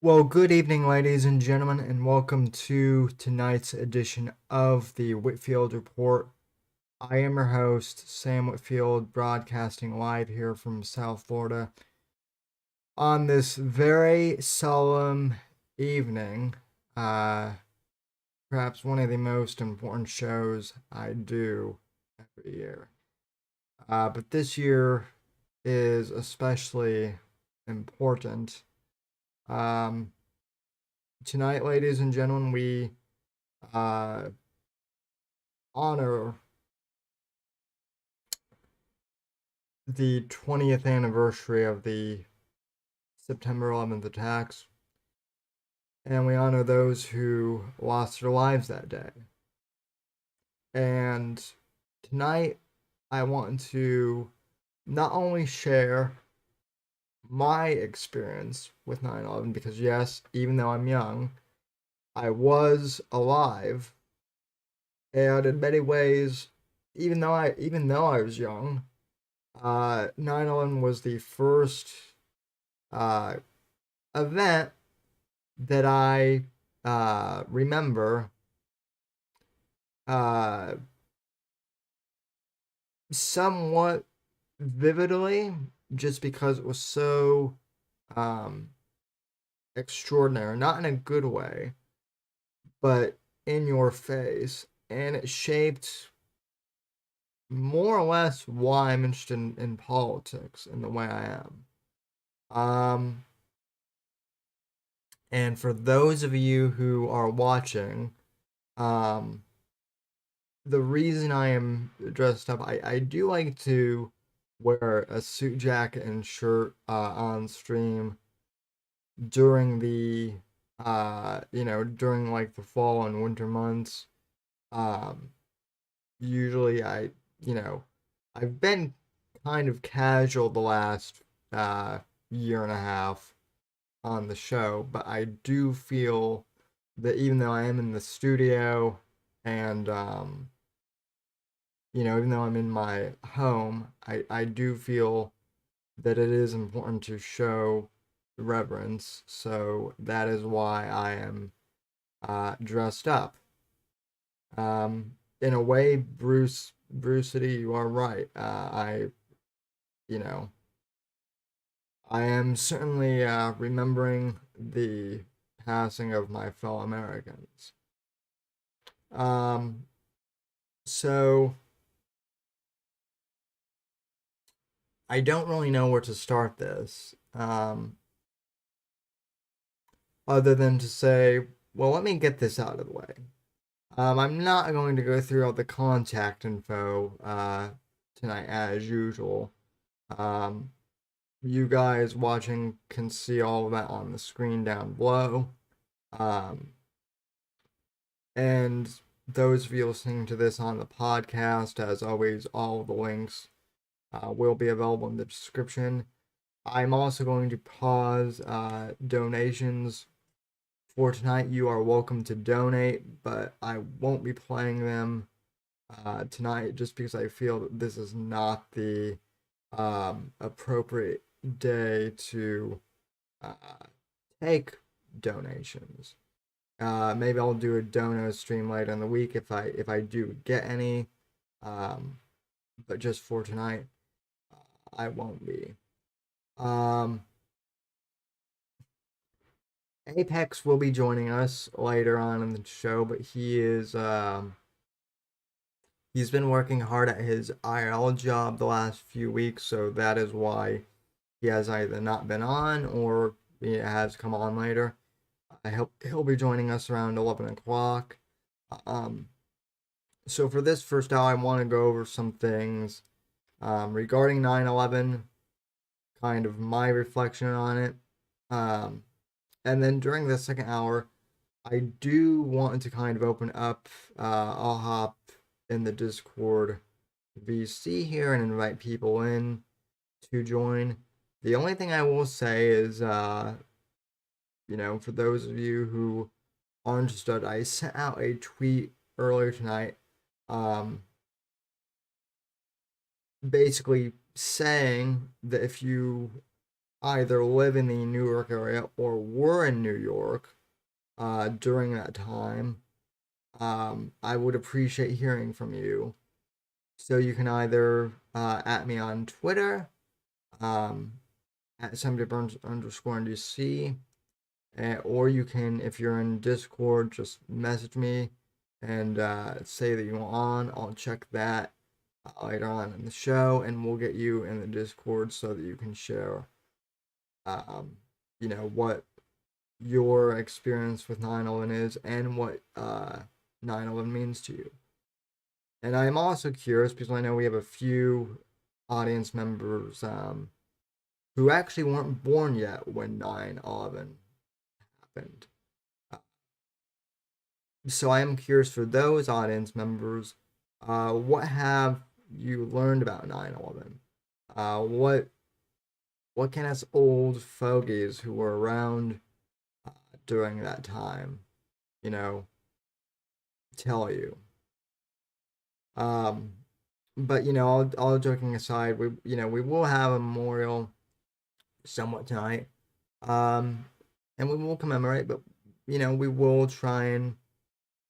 Well, good evening, ladies and gentlemen, and welcome to tonight's edition of the Whitfield Report. I am your host, Sam Whitfield, broadcasting live here from South Florida on this very solemn evening. Uh, Perhaps one of the most important shows I do every year. But this year is especially important. Um, Tonight, ladies and gentlemen, we uh, honor the 20th anniversary of the September 11th attacks, and we honor those who lost their lives that day. And tonight, I want to not only share my experience with 9/11 because yes, even though I'm young, I was alive, and in many ways, even though I was young, 9/11 was the first uh, event that I remember uh, somewhat vividly, just because it was so um, extraordinary, not in a good way, but in your face, and it shaped more or less why I'm interested in politics in the way I am. Um, and for those of you who are watching, um, the reason I am dressed up, I do like to wear a suit jacket and shirt on stream during the during like the fall and winter months. Um, Usually you know, I've been kind of casual the last year and a half on the show, but I do feel that even though I am in the studio and even though I'm in my home, I do feel that it is important to show reverence. So that is why I am dressed up. In a way, Bruce City, you are right. You know, I am certainly remembering the passing of my fellow Americans. Um, so I don't really know where to start this. Other than to say, well, let me get this out of the way. I'm not going to go through all the contact info tonight as usual. Um, you guys watching can see all of that on the screen down below. Um, and those of you listening to this on the podcast, as always, all the links will be available in the description. I'm also going to pause donations for tonight. You are welcome to donate, but I won't be playing them tonight just because I feel that this is not the appropriate day to uh, take donations. Maybe I'll do a dono stream later in the week if I do get any. Um, but just for tonight, I won't be. Um, Apex will be joining us later on in the show, but he's been working hard at his IRL job the last few weeks, so that is why he has either not been on or he has come on later. I hope he'll be joining us around 11 o'clock. Um, so for this first hour, I want to go over some things regarding 9/11, kind of my reflection on it. Um, and then during the second hour, I do want to kind of open up. I'll hop in the Discord VC here and invite people in to join. The only thing I will say is, for those of you who aren't interested, I sent out a tweet earlier tonight, um, basically saying that if you either live in the New York area or were in New York during that time, I would appreciate hearing from you. So you can either at me on Twitter, um, at @somebodyburns_NDC, or you can, if you're in Discord, just message me and say that you want on. I'll check that later on in the show, and we'll get you in the Discord so that you can share, um, what your experience with 9/11 is and what 9/11 means to you. And I'm also curious because I know we have a few audience members who actually weren't born yet when 9/11 happened. So I am curious for those audience members, what have you learned about 9/11? What can us old fogies who were around during that time, you know, tell you? Um, but all joking aside, we will have a memorial somewhat tonight, um, and we will commemorate, but we will try and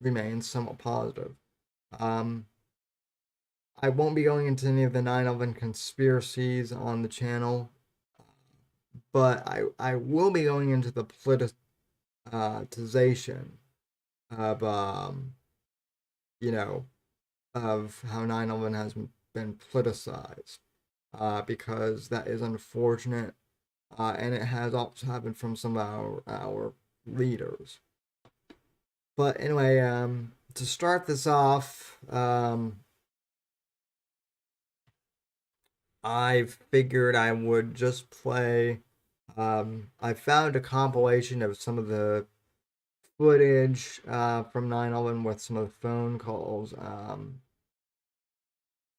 remain somewhat positive. I won't be going into any of the 9/11 conspiracies on the channel, but I will be going into the politicization of of how 9/11 has been politicized, because that is unfortunate, and it has also happened from some of our leaders. But anyway, to start this off, I figured I would just play. I found a compilation of some of the footage from 9/11 with some of the phone calls.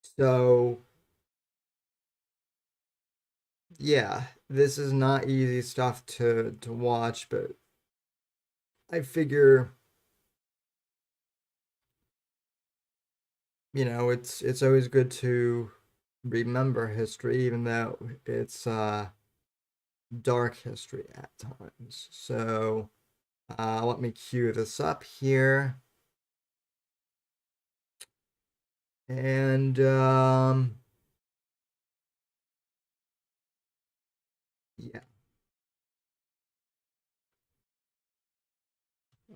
So, yeah, this is not easy stuff to watch, but I figure, it's always good to remember history, even though it's dark history at times. So, let me cue this up here. And yeah.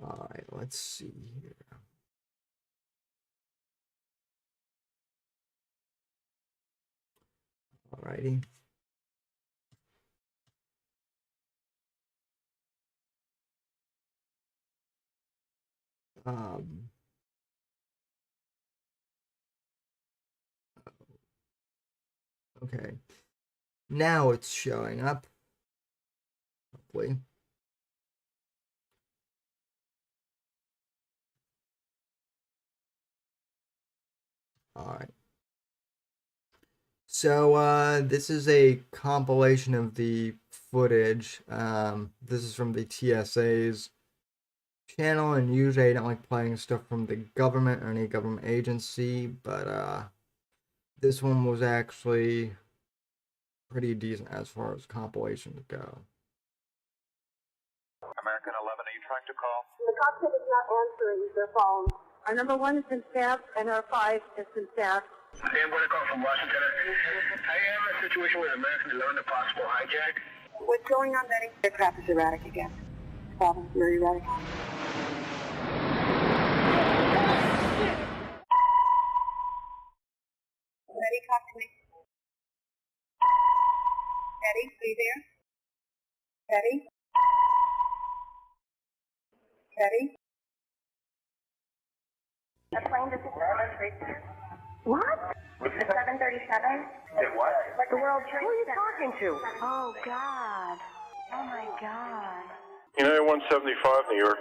All right, let's see here. All righty. Um, okay. Now it's showing up. Hopefully. All right. So this is a compilation of the footage. This is from the TSA's channel, and usually I don't like playing stuff from the government or any government agency, but this one was actually pretty decent as far as compilations go. American 11, are you trying to call? The cockpit is not answering their phone. Our number 1 has been staffed, and our 5 has been staffed. I'm going to call from Washington. I am in a situation with American 11, a possible hijack. What's going on, Betty? The aircraft is erratic again. Problem, very erratic. Betty, talk to me. Betty, are you there? Betty? Betty? The plane just What? the 737. What? Like the World Trade Who are you Center. talking to? Oh God. Oh my God. United 175, New York.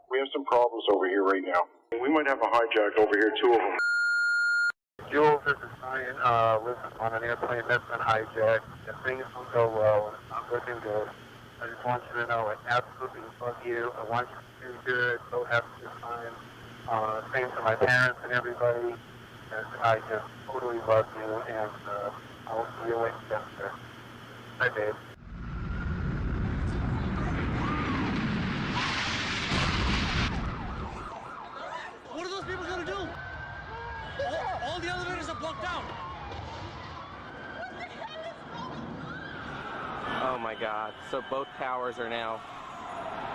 We have some problems over here right now. We might have a hijack over here, 2 of them. Jules, this is Ryan. Lives on an airplane that's been hijacked. If things don't go well, and it's not looking good, I just want you to know I absolutely love you. I want you to do good. So have a good time. Same to my parents and everybody. And I just totally love you, and I'll see you later. Hi, babe. What are those people gonna do? All the elevators are blocked out. Oh my God. So both towers are now.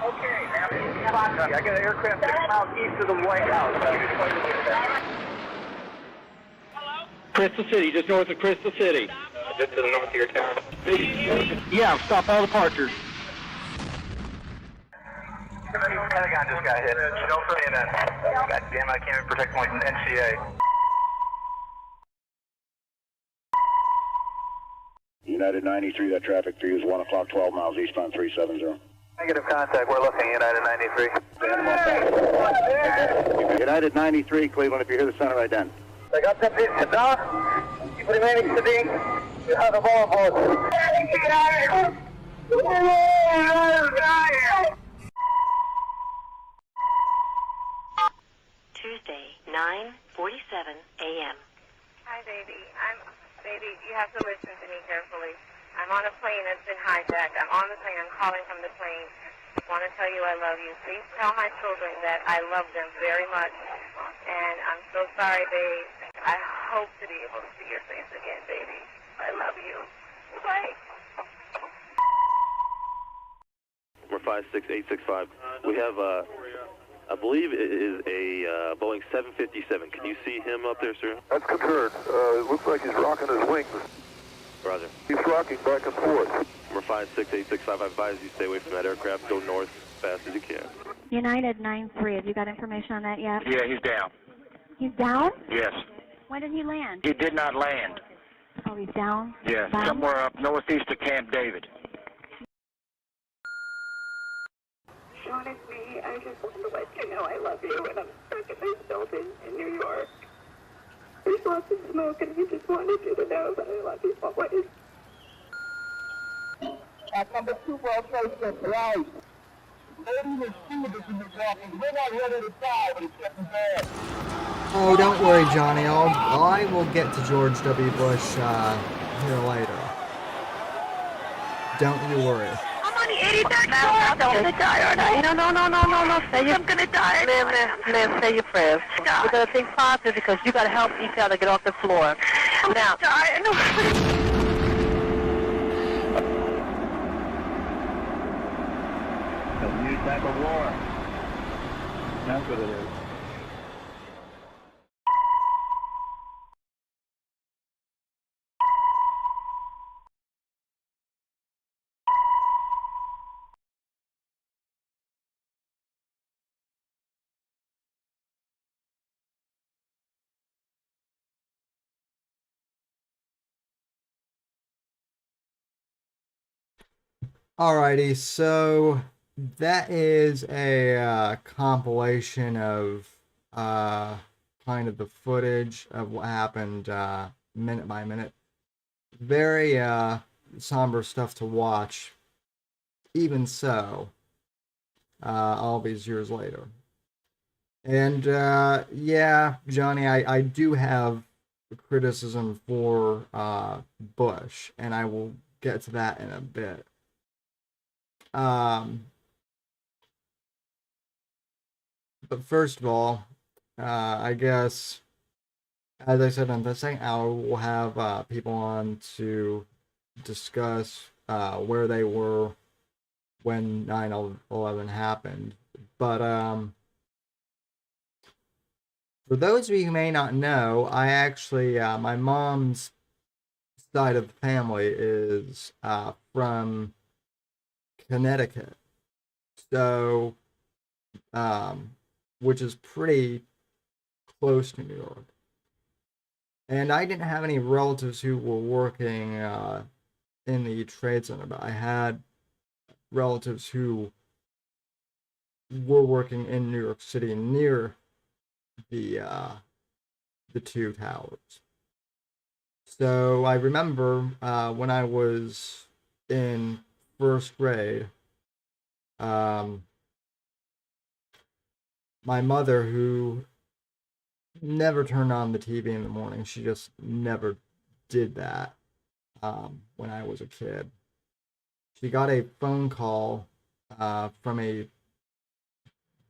Okay, I got an aircraft 6 miles east of the White House. Crystal City, just north of Crystal City. Just to the north of your town. Yeah, stop all departures. Pentagon just got hit. Don't for CNN. God damn it, I can't even protect my NCA. United 93, that traffic for you is 1 o'clock, 12 miles eastbound 370. Negative contact, we're looking, United 93. United 93, Cleveland, if you hear the center identity. Сега се да, и при мен седи, я да бъда Tuesday, 9:47 a.m. Hi, baby. Baby, you have to listen to me carefully. I'm on a plane that's been hijacked. I'm on the plane. I'm calling from the plane. I want to tell you I love you. Please tell my children that I love them very much. And I'm so sorry, babe. I hope to be able to see your face again, baby. I love you. Bye. Number 56865. We have, I believe it is a Boeing 757. Can you see him up there, sir? That's confirmed. It looks like he's rocking his wings. Roger. He's rocking back and forth. Number 56865, I advise you stay away from that aircraft. Go north as fast as you can. United 93, have you got information on that yet? Yeah, he's down. He's down? Yes. When did he land? He did not land. Oh, he's down? Yes, Bound? somewhere up northeast of Camp David. Sean, it's me. I just wanted to let you know I love you, and I'm stuck in this building in New York. There's lots of smoke, and I just wanted you to know that I love you always. At number 2 World Trade Center, right. Lady was stewardess in the office. We're not ready to die, but it's getting bad. Oh, don't worry, Johnny. I will get to George W. Bush here later. Don't you worry. I'm on the 83rd floor. I'm gonna die, aren't I? No. I'm gonna die. Liv, say your prayers. We're gonna think positive because you gotta help each other get off the floor. I'm now. Dying. A new type of war. That's what it is. Alrighty, so that is a compilation of kind of the footage of what happened minute by minute. Very somber stuff to watch, even so, all these years later. And yeah, Johnny, I do have criticism for Bush, and I will get to that in a bit. But first of all, I guess, as I said in the second hour, we'll have people on to discuss where they were when 9/11 happened. But for those of you who may not know, I actually, my mom's side of the family is from Connecticut, so which is pretty close to New York. And I didn't have any relatives who were working in the trade center, but I had relatives who were working in New York City near the two towers. So I remember when I was in first grade, my mother, who never turned on the TV in the morning, she just never did that when I was a kid. she got a phone call from a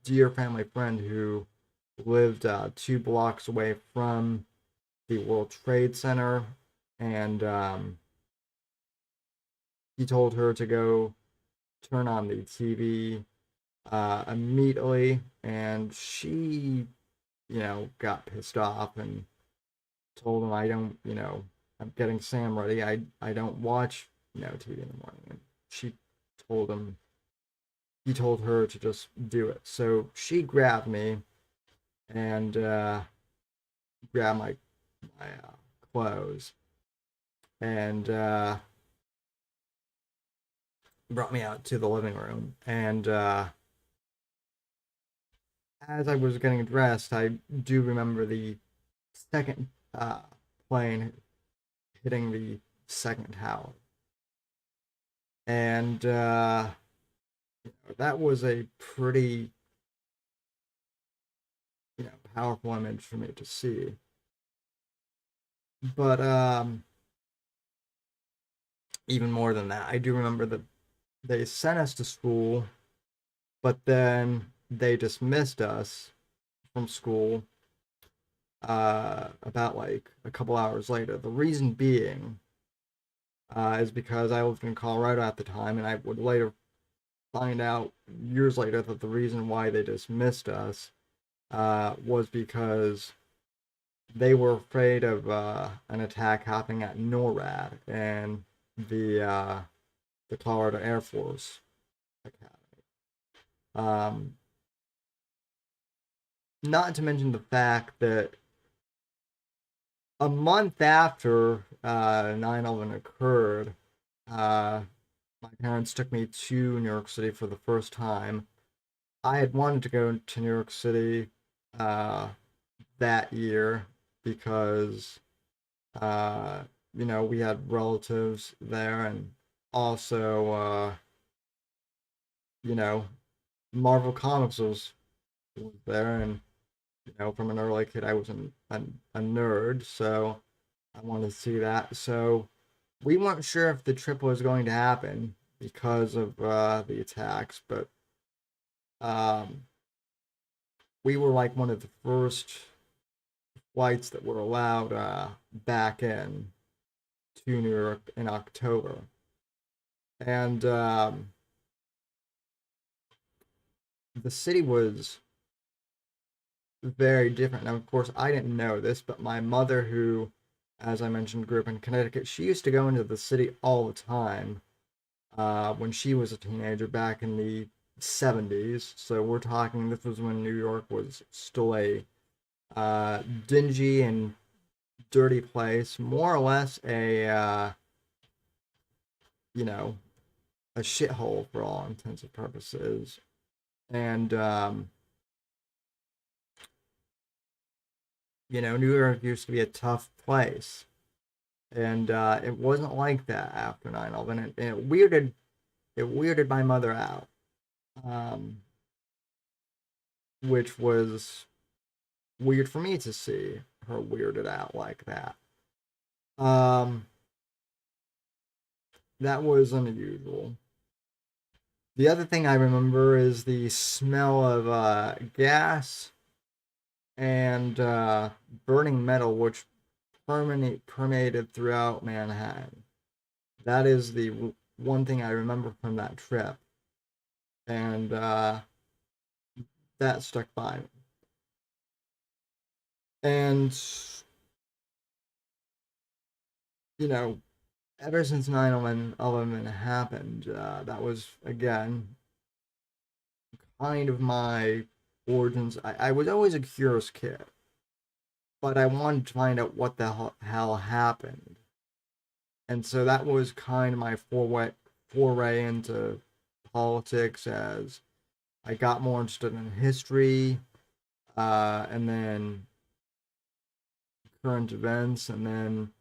dear family friend who lived 2 blocks away from the World Trade Center, and he told her to go turn on the TV immediately, and she, got pissed off and told him, I don't, I'm getting Sam ready. I don't watch, TV in the morning. And she told him, he told her to just do it. So she grabbed me and grabbed my clothes and brought me out to the living room. And as I was getting dressed, I do remember the second plane hitting the second tower. And that was a pretty, powerful image for me to see. But even more than that, I do remember that they sent us to school, but then they dismissed us from school about like a couple hours later. The reason being is because I lived in Colorado at the time, and I would later find out years later that the reason why they dismissed us was because they were afraid of an attack happening at NORAD and the Colorado Air Force Academy. Not to mention the fact that a month after 9/11 occurred, my parents took me to New York City for the first time. I had wanted to go to New York City that year because, we had relatives there, and also, Marvel Comics was there, and, from an early kid, I was a nerd, so I wanted to see that. So we weren't sure if the trip was going to happen because of the attacks, but we were like one of the first flights that were allowed back in to New York in October. And the city was very different. Now, of course, I didn't know this, but my mother, who, as I mentioned, grew up in Connecticut, she used to go into the city all the time when she was a teenager back in the 70s. So we're talking, this was when New York was still a dingy and dirty place, more or less a shithole for all intents and purposes. And New York used to be a tough place, and it wasn't like that after 9/11. And it weirded my mother out, which was weird for me to see her weirded out like that. That was unusual. The other thing I remember is the smell of gas and burning metal, which permeated throughout Manhattan. That is the one thing I remember from that trip, and that stuck by me. And ever since 9/11 happened, that was again kind of my origins. I was always a curious kid, but I wanted to find out what the hell happened. And so that was kind of my foray into politics as I got more interested in history, and then current events, and then,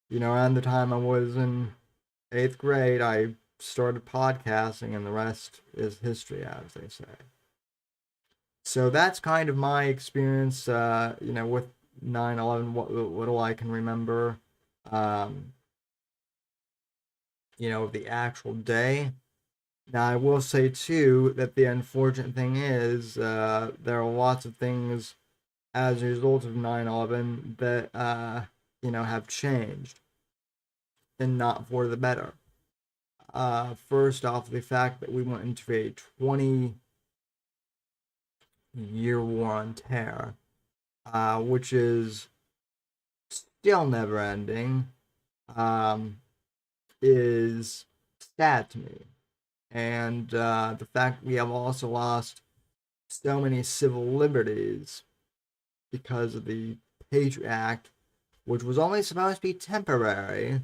around the time I was in 8th grade, I started podcasting, and the rest is history, as they say. So that's kind of my experience, with 9/11, what little I can remember. of the actual day. Now, I will say too that the unfortunate thing is there are lots of things as a result of 9/11 that have changed and not for the better. First off, the fact that we went into a 20-year war on terror, which is still never ending, is sad to me. And the fact we have also lost so many civil liberties because of the Patriot Act, which was only supposed to be temporary,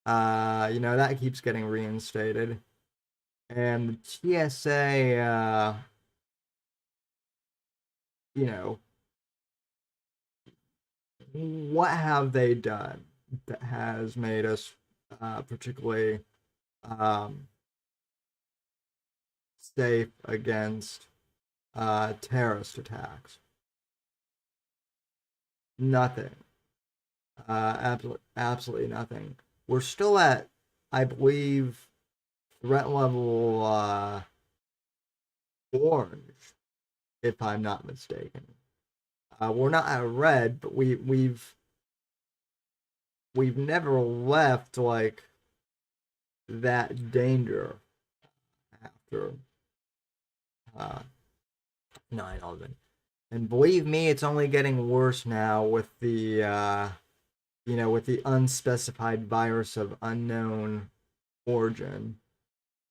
that keeps getting reinstated. And the TSA, what have they done that has made us particularly safe against terrorist attacks? Nothing. Absolutely nothing. We're still at, I believe, threat level orange, if I'm not mistaken. We're not at red, but we've never left like that danger after 9/11. And believe me, it's only getting worse now with the with the unspecified virus of unknown origin,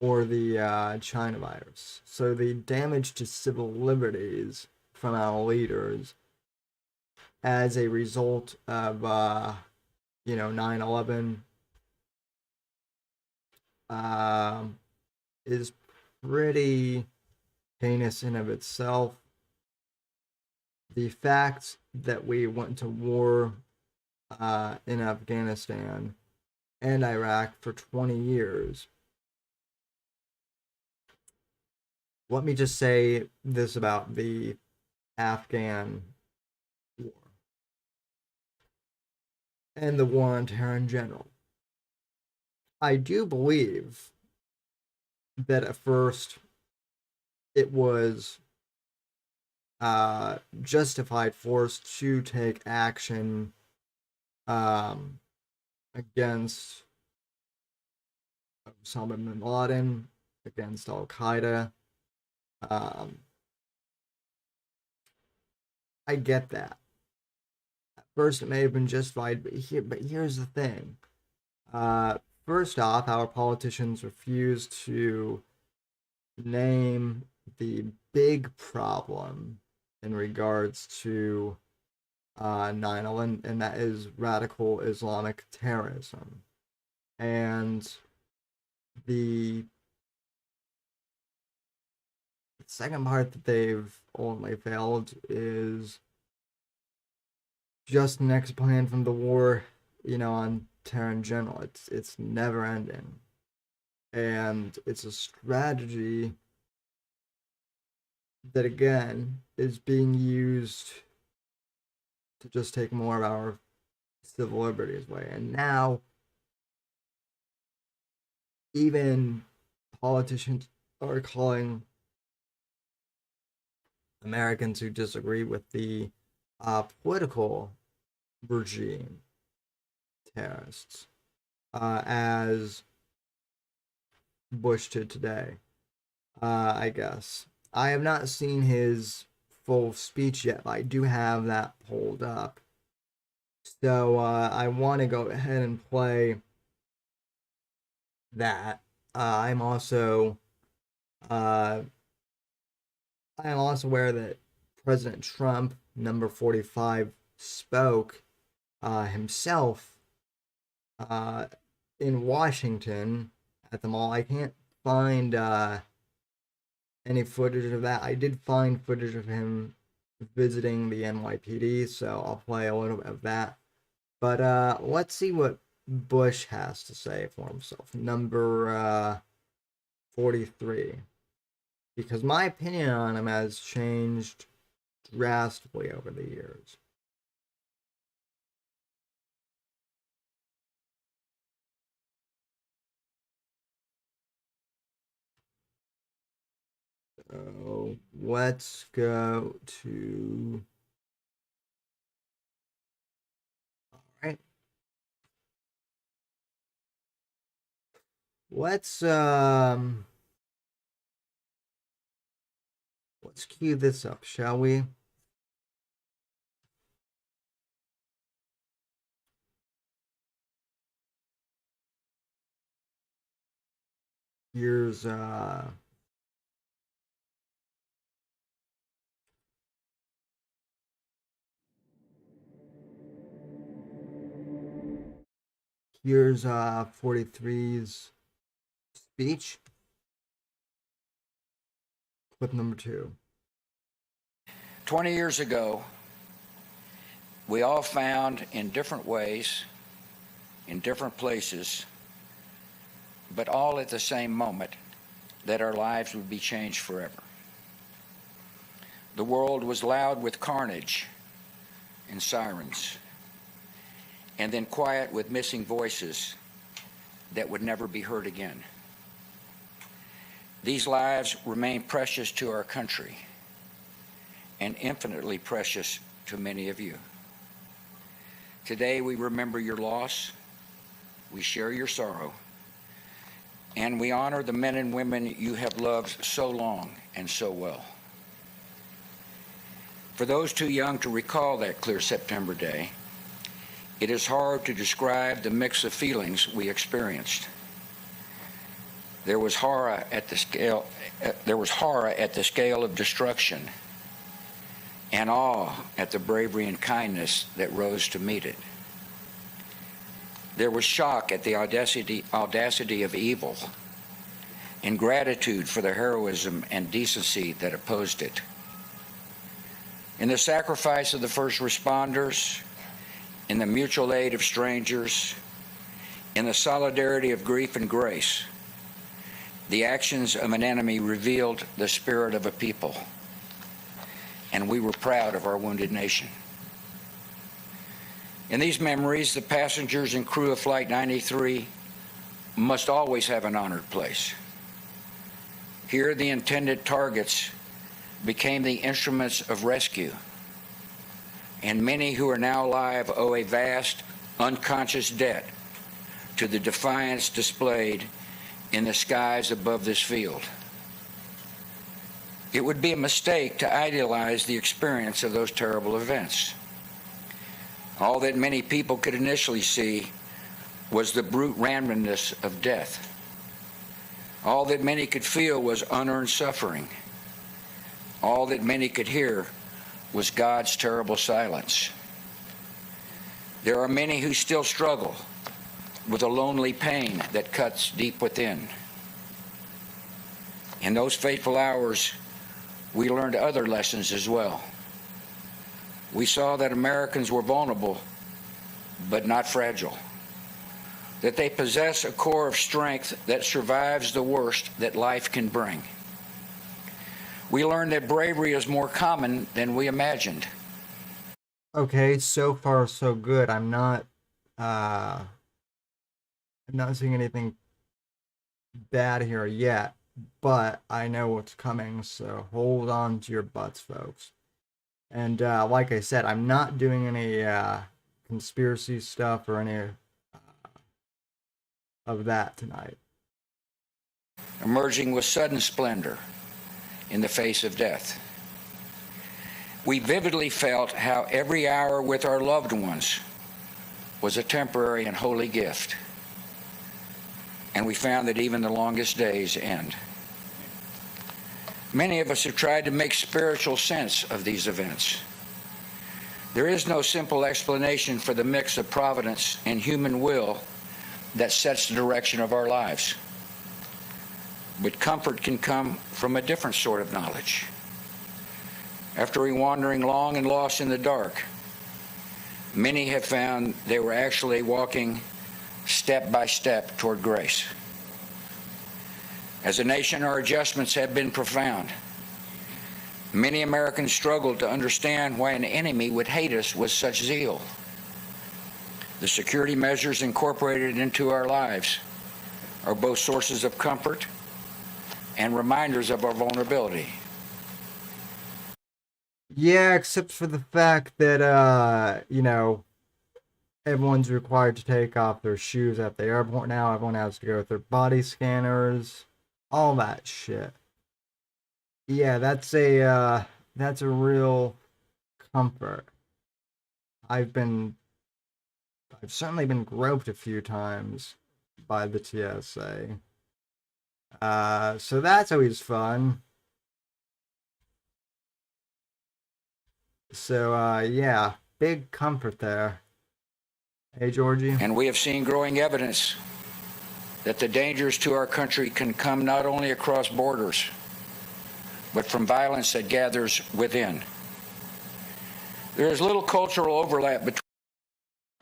or the China virus. So the damage to civil liberties from our leaders as a result of 9/11 is pretty heinous in of itself. The fact that we went to war in Afghanistan and Iraq for 20 years. Let me just say this about the Afghan war and the war on terror in general. I do believe that at first it was justified for us to take action against Osama bin Laden, against Al Qaeda. I get that. At first, it may have been justified, but here's the thing. First off, our politicians refuse to name the big problem in regards to 9/11, and that is radical Islamic terrorism. And the second part that they've only failed is just next plan from the war, on terror in general. It's never ending. And it's a strategy that, again, is being used to just take more of our civil liberties away. And now, even politicians are calling Americans who disagree with the political regime terrorists, as Bush did today, I guess. I have not seen his full speech yet, but I do have that pulled up. So I want to go ahead and play that. I'm also aware that President Trump, number 45, spoke himself in Washington at the mall. I can't find any footage of that. I did find footage of him visiting the NYPD, so I'll play a little bit of that. But let's see what Bush has to say for himself. Number 43. Because my opinion on him has changed drastically over the years. So let's go to. All right. Let's cue this up, shall we? Here's here's 43's speech. Clip number 2. 20 years ago, we all found in different ways, in different places, but all at the same moment, that our lives would be changed forever. The world was loud with carnage and sirens, and then quiet with missing voices that would never be heard again. These lives remain precious to our country and infinitely precious to many of you. Today we remember your loss, we share your sorrow, and we honor the men and women you have loved so long and so well. For those too young to recall that clear September day, it is hard to describe the mix of feelings we experienced. There was horror at the scale of destruction, and awe at the bravery and kindness that rose to meet it. There was shock at the audacity of evil, and gratitude for the heroism and decency that opposed it. In the sacrifice of the first responders, in the mutual aid of strangers, in the solidarity of grief and grace, the actions of an enemy revealed the spirit of a people, and we were proud of our wounded nation. In these memories, the passengers and crew of Flight 93 must always have an honored place. Here, the intended targets became the instruments of rescue, and many who are now alive owe a vast, unconscious debt to the defiance displayed in the skies above this field. It would be a mistake to idealize the experience of those terrible events. All that many people could initially see was the brute randomness of death. All that many could feel was unearned suffering. All that many could hear was God's terrible silence. There are many who still struggle with a lonely pain that cuts deep within. In those fateful hours, we learned other lessons as well. We saw that Americans were vulnerable, but not fragile. That they possess a core of strength that survives the worst that life can bring. We learned that bravery is more common than we imagined. Okay, so far so good. I'm not seeing anything bad here yet, but I know what's coming, so hold on to your butts, folks. And like I said, I'm not doing any conspiracy stuff or any of that tonight. Emerging with sudden splendor in the face of death. We vividly felt how every hour with our loved ones was a temporary and holy gift. And we found that even the longest days end. Many of us have tried to make spiritual sense of these events. There is no simple explanation for the mix of providence and human will that sets the direction of our lives. But comfort can come from a different sort of knowledge. After wandering long and lost in the dark, many have found they were actually walking step by step toward grace. As a nation, our adjustments have been profound. Many Americans struggled to understand why an enemy would hate us with such zeal. The security measures incorporated into our lives are both sources of comfort and reminders of our vulnerability. Yeah, except for the fact that, you know, everyone's required to take off their shoes at the airport now. Everyone has to go with their body scanners, all that shit. Yeah, that's a real comfort. I've certainly been groped a few times by the TSA. So that's always fun. So, yeah, big comfort there. Hey, Georgie. And we have seen growing evidence that the dangers to our country can come not only across borders, but from violence that gathers within. There is little cultural overlap between.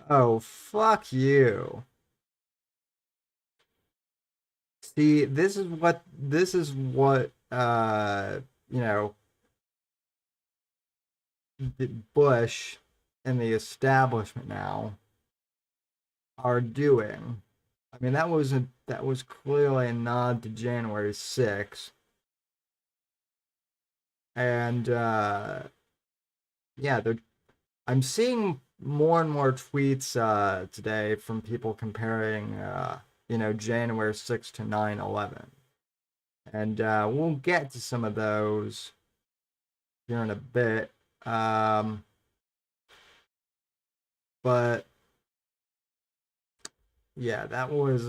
Oh, fuck you. See, this is what, you know, Bush and the establishment now are doing. I mean, that was clearly a nod to January 6th. And, yeah, I'm seeing more and more tweets today from people comparing, you know, January 6th to 9/11. And we'll get to some of those here in a bit. But yeah, that was,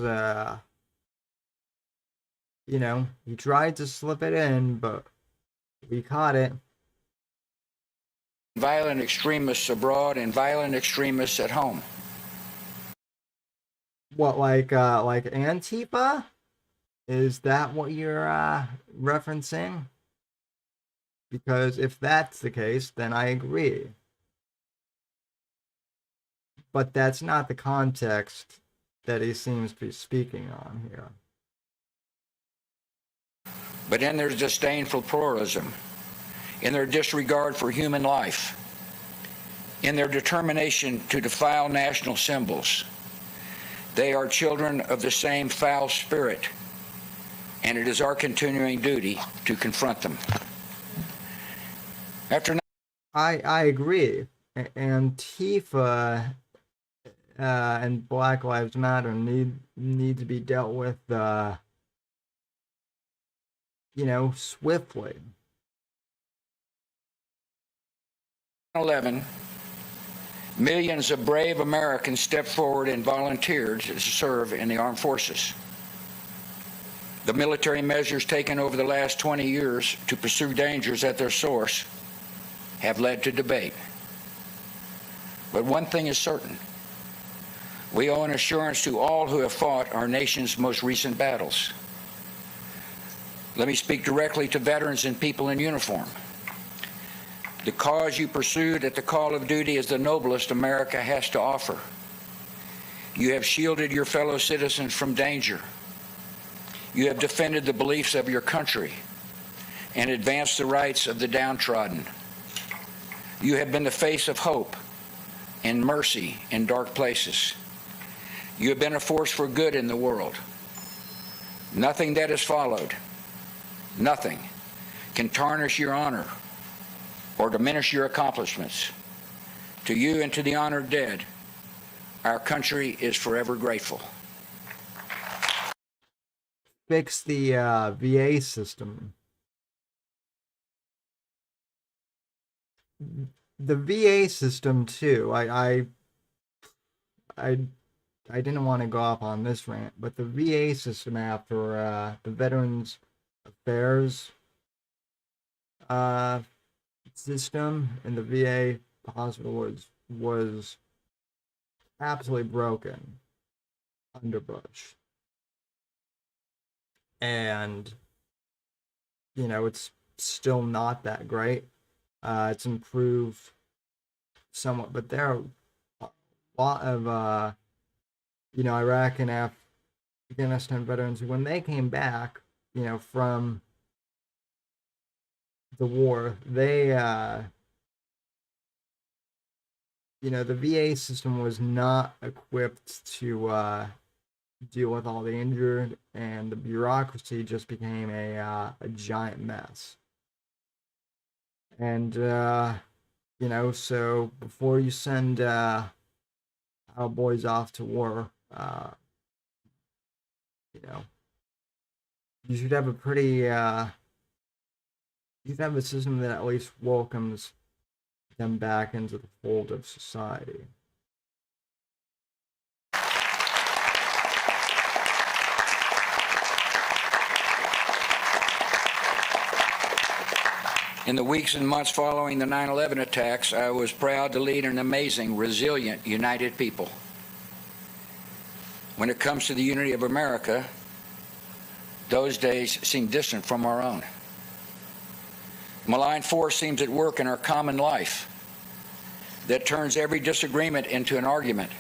you know, he tried to slip it in, but we caught it. Violent extremists abroad and violent extremists at home. What, like Antifa? Is that what you're referencing? Because if that's the case, then I agree. But that's not the context that he seems to be speaking on here. But in their disdain for pluralism, in their disregard for human life, in their determination to defile national symbols, they are children of the same foul spirit, and it is our continuing duty to confront them. I agree. Antifa and Black Lives Matter need to be dealt with, you know, swiftly. 11, millions of brave Americans stepped forward and volunteered to serve in the armed forces. The military measures taken over the last 20 years to pursue dangers at their source have led to debate. But one thing is certain. We owe an assurance to all who have fought our nation's most recent battles. Let me speak directly to veterans and people in uniform. The cause you pursued at the call of duty is the noblest America has to offer. You have shielded your fellow citizens from danger. You have defended the beliefs of your country and advanced the rights of the downtrodden. You have been the face of hope and mercy in dark places. You have been a force for good in the world. Nothing that has followed, nothing, can tarnish your honor or diminish your accomplishments. To you and to the honored dead, our country is forever grateful. Fix the VA system. The VA system too. I didn't want to go off on this rant, but the VA system after the Veterans Affairs system in the VA hospital was absolutely broken under Bush. And, you know, it's still not that great. It's improved somewhat, but there are a lot of, you know, Iraq and Afghanistan veterans who, when they came back, you know, from the war, they, you know, the VA system was not equipped to deal with all the injured, and the bureaucracy just became a giant mess. And so before you send our boys off to war, you should have a pretty you should have a system that at least welcomes them back into the fold of society. In the weeks and months following the 9/11 attacks, I was proud to lead an amazing, resilient, united people. When it comes to the unity of America, those days seem distant from our own. Malign force seems at work in our common life that turns every disagreement into an argument,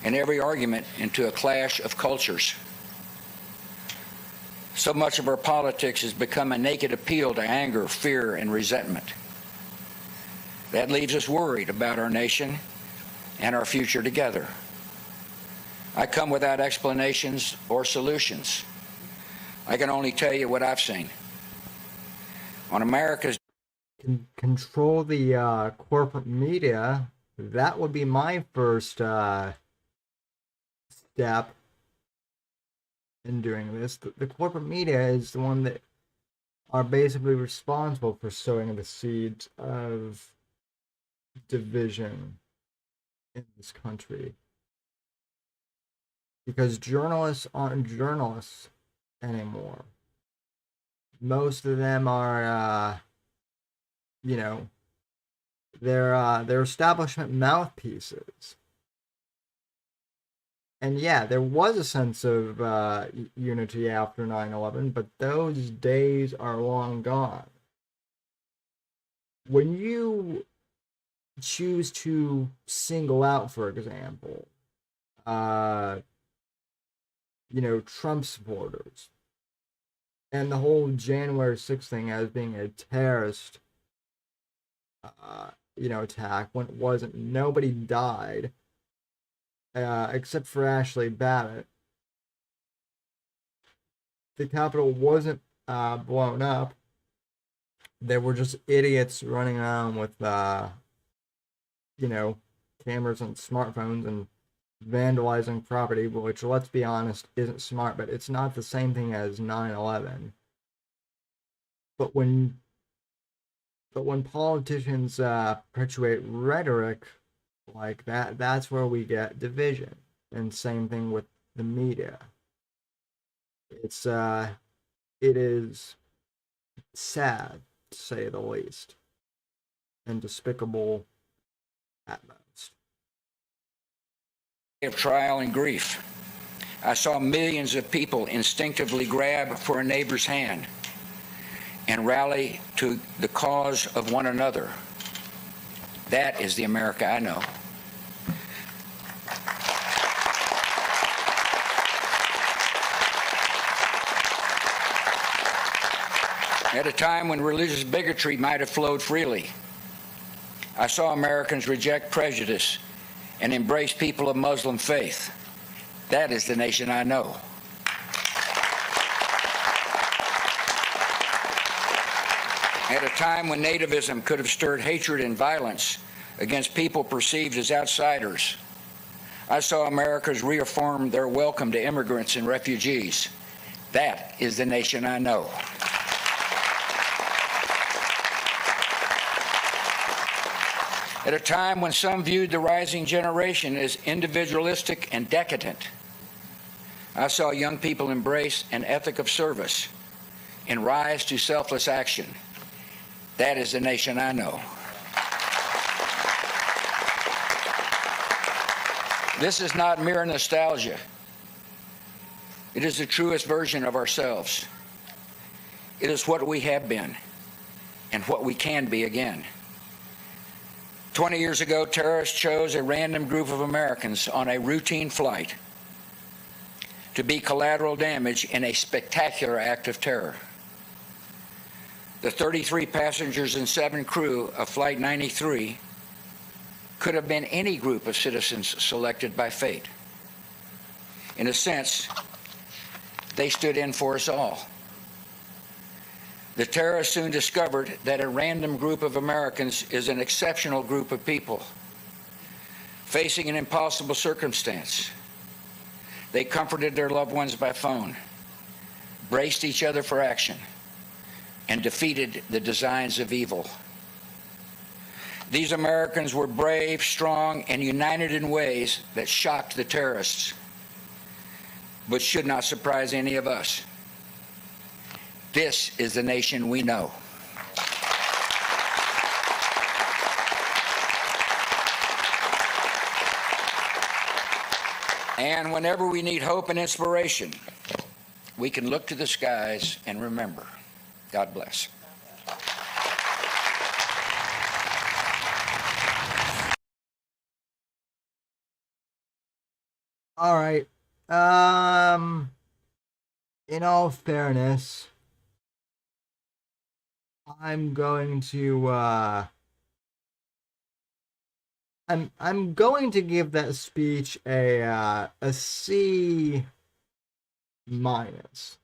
and every argument into a clash of cultures. So much of our politics has become a naked appeal to anger, fear, and resentment. That leaves us worried about our nation and our future together. I come without explanations or solutions. I can only tell you what I've seen. On America's Control the corporate media. That would be my first step in doing this. The corporate media is the one that are basically responsible for sowing the seeds of division in this country. Because journalists aren't journalists anymore. Most of them are, they're establishment mouthpieces. And yeah, there was a sense of unity after 9/11, but those days are long gone. When you choose to single out, for example, Trump supporters, and the whole January 6th thing as being a terrorist, attack, when it wasn't. Nobody died, except for Ashley Babbitt. The Capitol wasn't blown up. There were just idiots running around with, cameras and smartphones and vandalizing property, which, let's be honest, isn't smart, but it's not the same thing as 9/11. But when politicians perpetuate rhetoric like that, that's where we get division. And same thing with the media. It is sad, to say the least, and despicable at most. Of trial and grief, I saw millions of people instinctively grab for a neighbor's hand and rally to the cause of one another. That is the America I know. At a time when religious bigotry might have flowed freely, I saw Americans reject prejudice and embrace people of Muslim faith. That is the nation I know. At a time when nativism could have stirred hatred and violence against people perceived as outsiders, I saw Americans reaffirm their welcome to immigrants and refugees. That is the nation I know. At a time when some viewed the rising generation as individualistic and decadent, I saw young people embrace an ethic of service and rise to selfless action. That is the nation I know. This is not mere nostalgia. It is the truest version of ourselves. It is what we have been and what we can be again. 20 years ago, terrorists chose a random group of Americans on a routine flight to be collateral damage in a spectacular act of terror. The 33 passengers and 7 crew of Flight 93 could have been any group of citizens selected by fate. In a sense, they stood in for us all. The terrorists soon discovered that a random group of Americans is an exceptional group of people facing an impossible circumstance. They comforted their loved ones by phone, braced each other for action, and defeated the designs of evil. These Americans were brave, strong, and united in ways that shocked the terrorists, but should not surprise any of us. This is the nation we know. And whenever we need hope and inspiration, we can look to the skies and remember. God bless. All right. In all fairness, I'm going to I'm going to give that speech a C minus,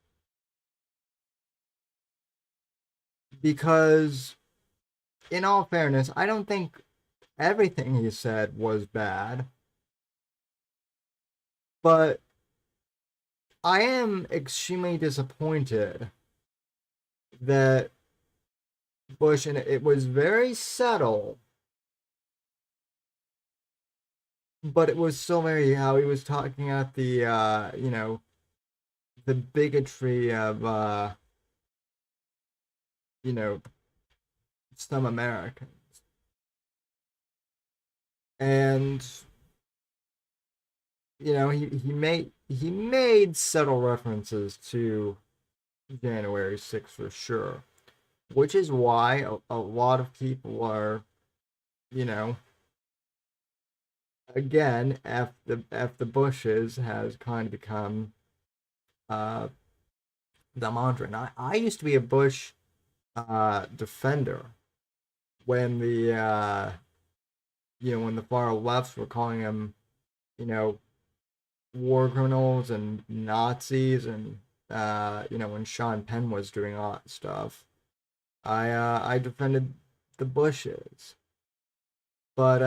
because in all fairness, I don't think everything he said was bad, but I am extremely disappointed that Bush, and it was very subtle, but it was so very how he was talking at the the bigotry of some Americans, and he made subtle references to January 6th for sure, which is why a lot of people are, again, the Bushes has kind of become the mantra. And I used to be a Bush defender when when the far lefts were calling him, war criminals and Nazis, and when Sean Penn was doing all that stuff. I defended the Bushes, but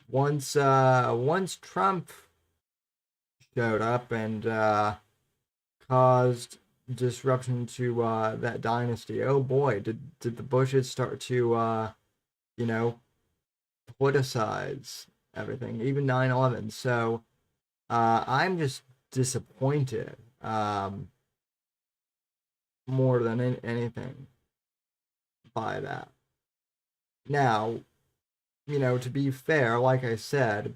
once Trump showed up and caused disruption to that dynasty, oh boy, did the Bushes start to politicize everything, even 9/11. So I'm just disappointed more than anything by that. Now, to be fair, like I said,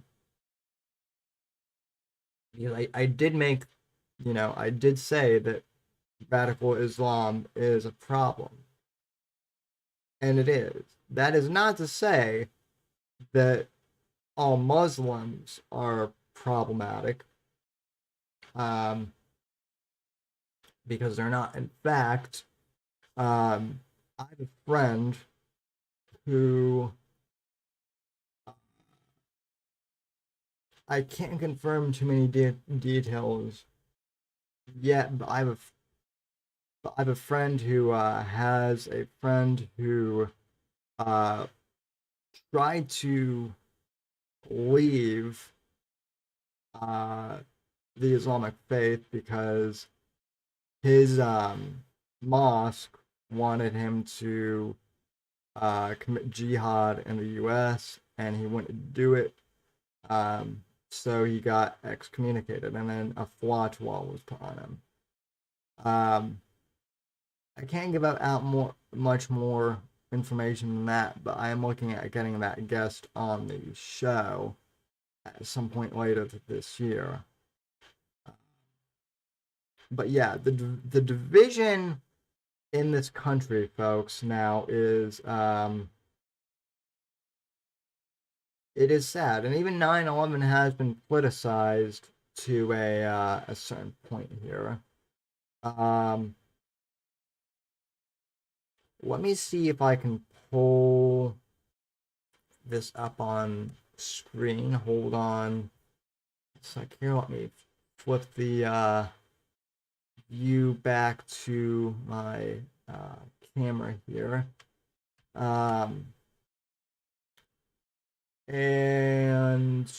I did make, I did say that radical Islam is a problem. And it is. That is not to say that all Muslims are problematic, because they're not. In fact, I have a friend who I can't confirm too many details yet, but I have a friend who has a friend who tried to leave the Islamic faith because his mosque wanted him to commit jihad in the U.S., and he wouldn't do it. So he got excommunicated, and then a fatwa was put on him. I can't give out much more information than that, but I am looking at getting that guest on the show at some point later this year. But yeah, the division in this country, folks, now is it is sad, and even 9/11 has been politicized to a certain point here. Let me see if I can pull this up on screen. Hold on. It's like, here, let me flip the view back to my camera here. And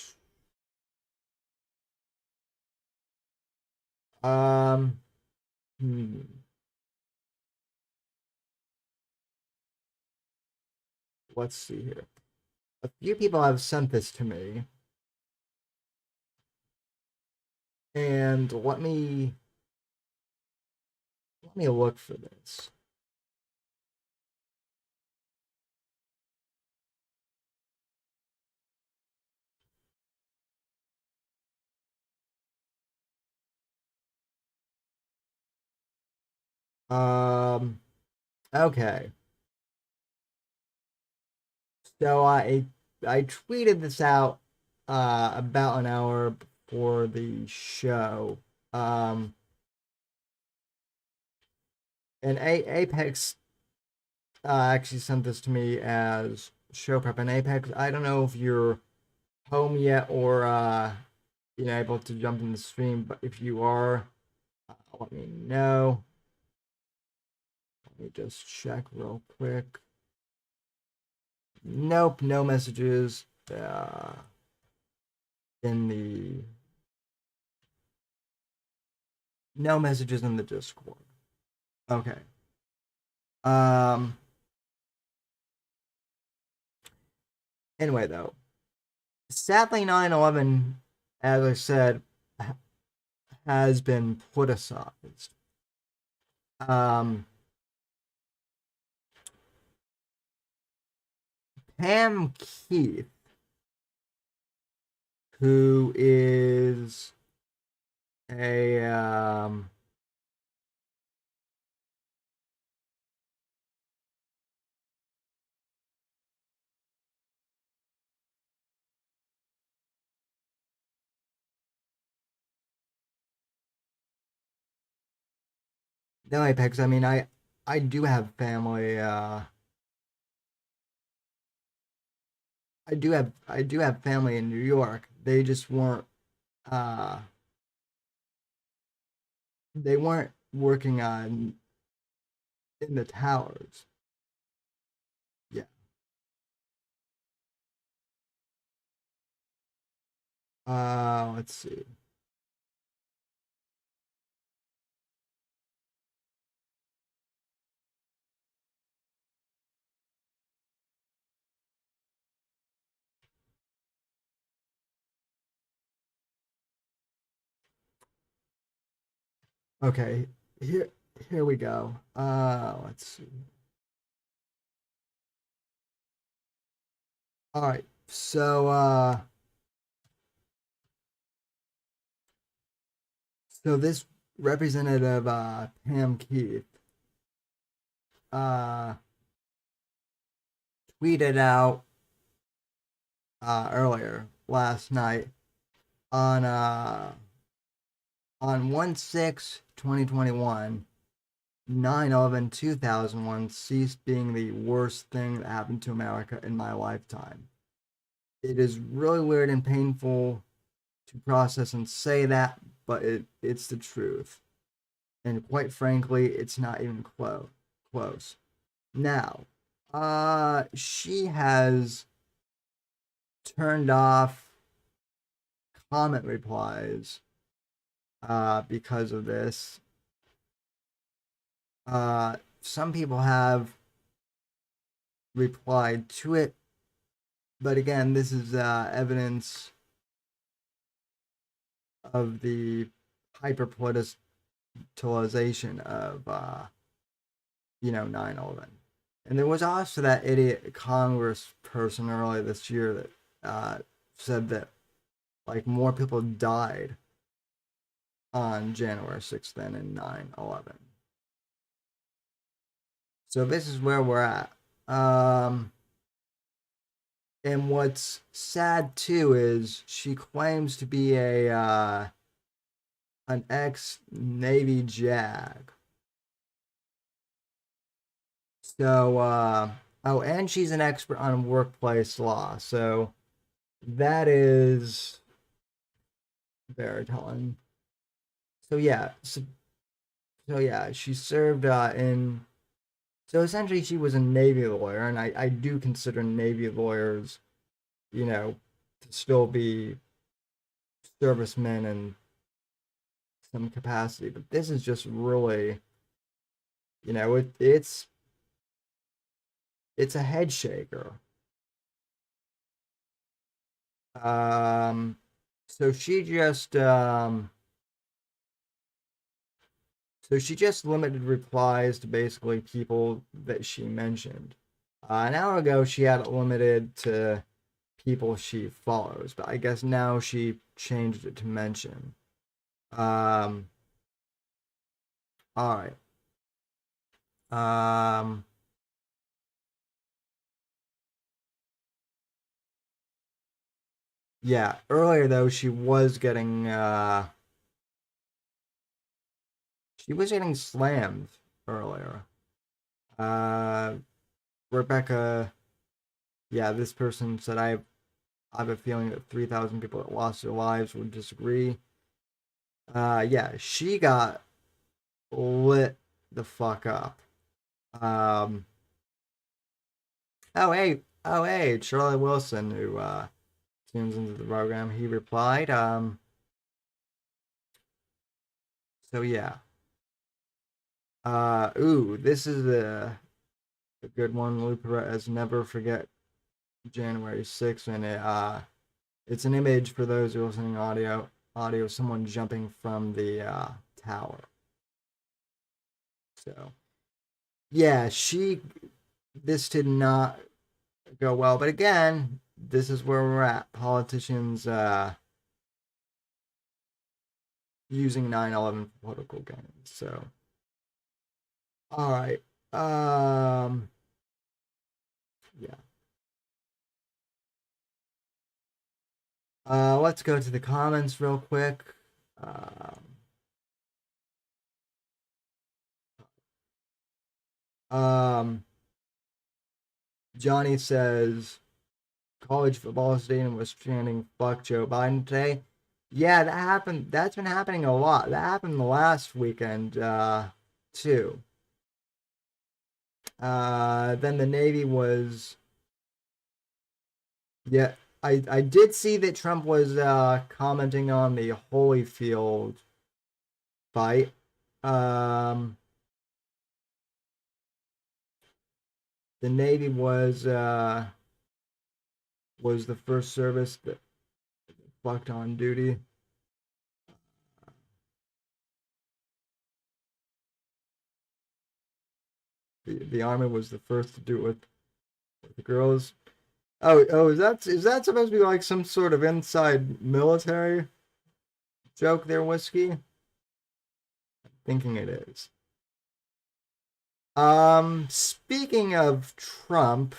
let's see here. A few people have sent this to me. And let me look for this. Okay. So I tweeted this out about an hour before the show. And Apex actually sent this to me as show prep. And Apex, I don't know if you're home yet or able to jump in the stream, but if you are, let me know. Let me just check real quick. Nope, no messages in the Discord. Okay. Anyway, though, sadly 9/11, as I said, has been politicized. Pam Keith, who is a no, Apex, I mean, I do have family, I do have family in New York. They just weren't they weren't working on in the towers. Yeah. Let's see. Okay, here we go. Let's see. All right. So this representative Pam Keith tweeted out earlier last night on 1/6/2021, 9/11/2001 ceased being the worst thing that happened to America in my lifetime. It is really weird and painful to process and say that, but it's the truth. And quite frankly, it's not even close. Now, she has turned off comment replies because of this. Some people have replied to it, but again, this is evidence of the hyperpoliticization of 9/11. And there was also that idiot Congress person earlier this year that said that like more people died on January 6th than in 9/11. So this is where we're at. And what's sad too is she claims to be an ex-Navy JAG. So, and she's an expert on workplace law. So that is baritone. So yeah, she served in. So essentially, she was a Navy lawyer, and I do consider Navy lawyers, to still be servicemen in some capacity. But this is just really, it's a head shaker. So she just limited replies to basically people that she mentioned. An hour ago, she had it limited to people she follows, but I guess now she changed it to mention. All right. Yeah, earlier though, she was getting slammed earlier. Rebecca, yeah, this person said I have a feeling that 3,000 people that lost their lives would disagree. Yeah, she got lit the fuck up. Oh hey, Charlie Wilson, who tunes into the program, he replied. So yeah. Ooh, this is a good one. Lou Perez, never forget January 6th, and it's an image for those who are listening audio, someone jumping from the tower. So yeah, this did not go well, but again, this is where we're at. Politicians using 9/11 for political gains. So all right. Yeah. Let's go to the comments real quick. Johnny says college football stadium was chanting "fuck Joe Biden" today. Yeah, that happened. That's been happening a lot. That happened the last weekend too. Then the Navy was. Yeah, I did see that Trump was commenting on the Holyfield fight. The Navy was the first service that fucked on duty. The Army was the first to do it with the girls. Oh, is that supposed to be like some sort of inside military joke there, Whiskey? I'm thinking it is. Speaking of Trump,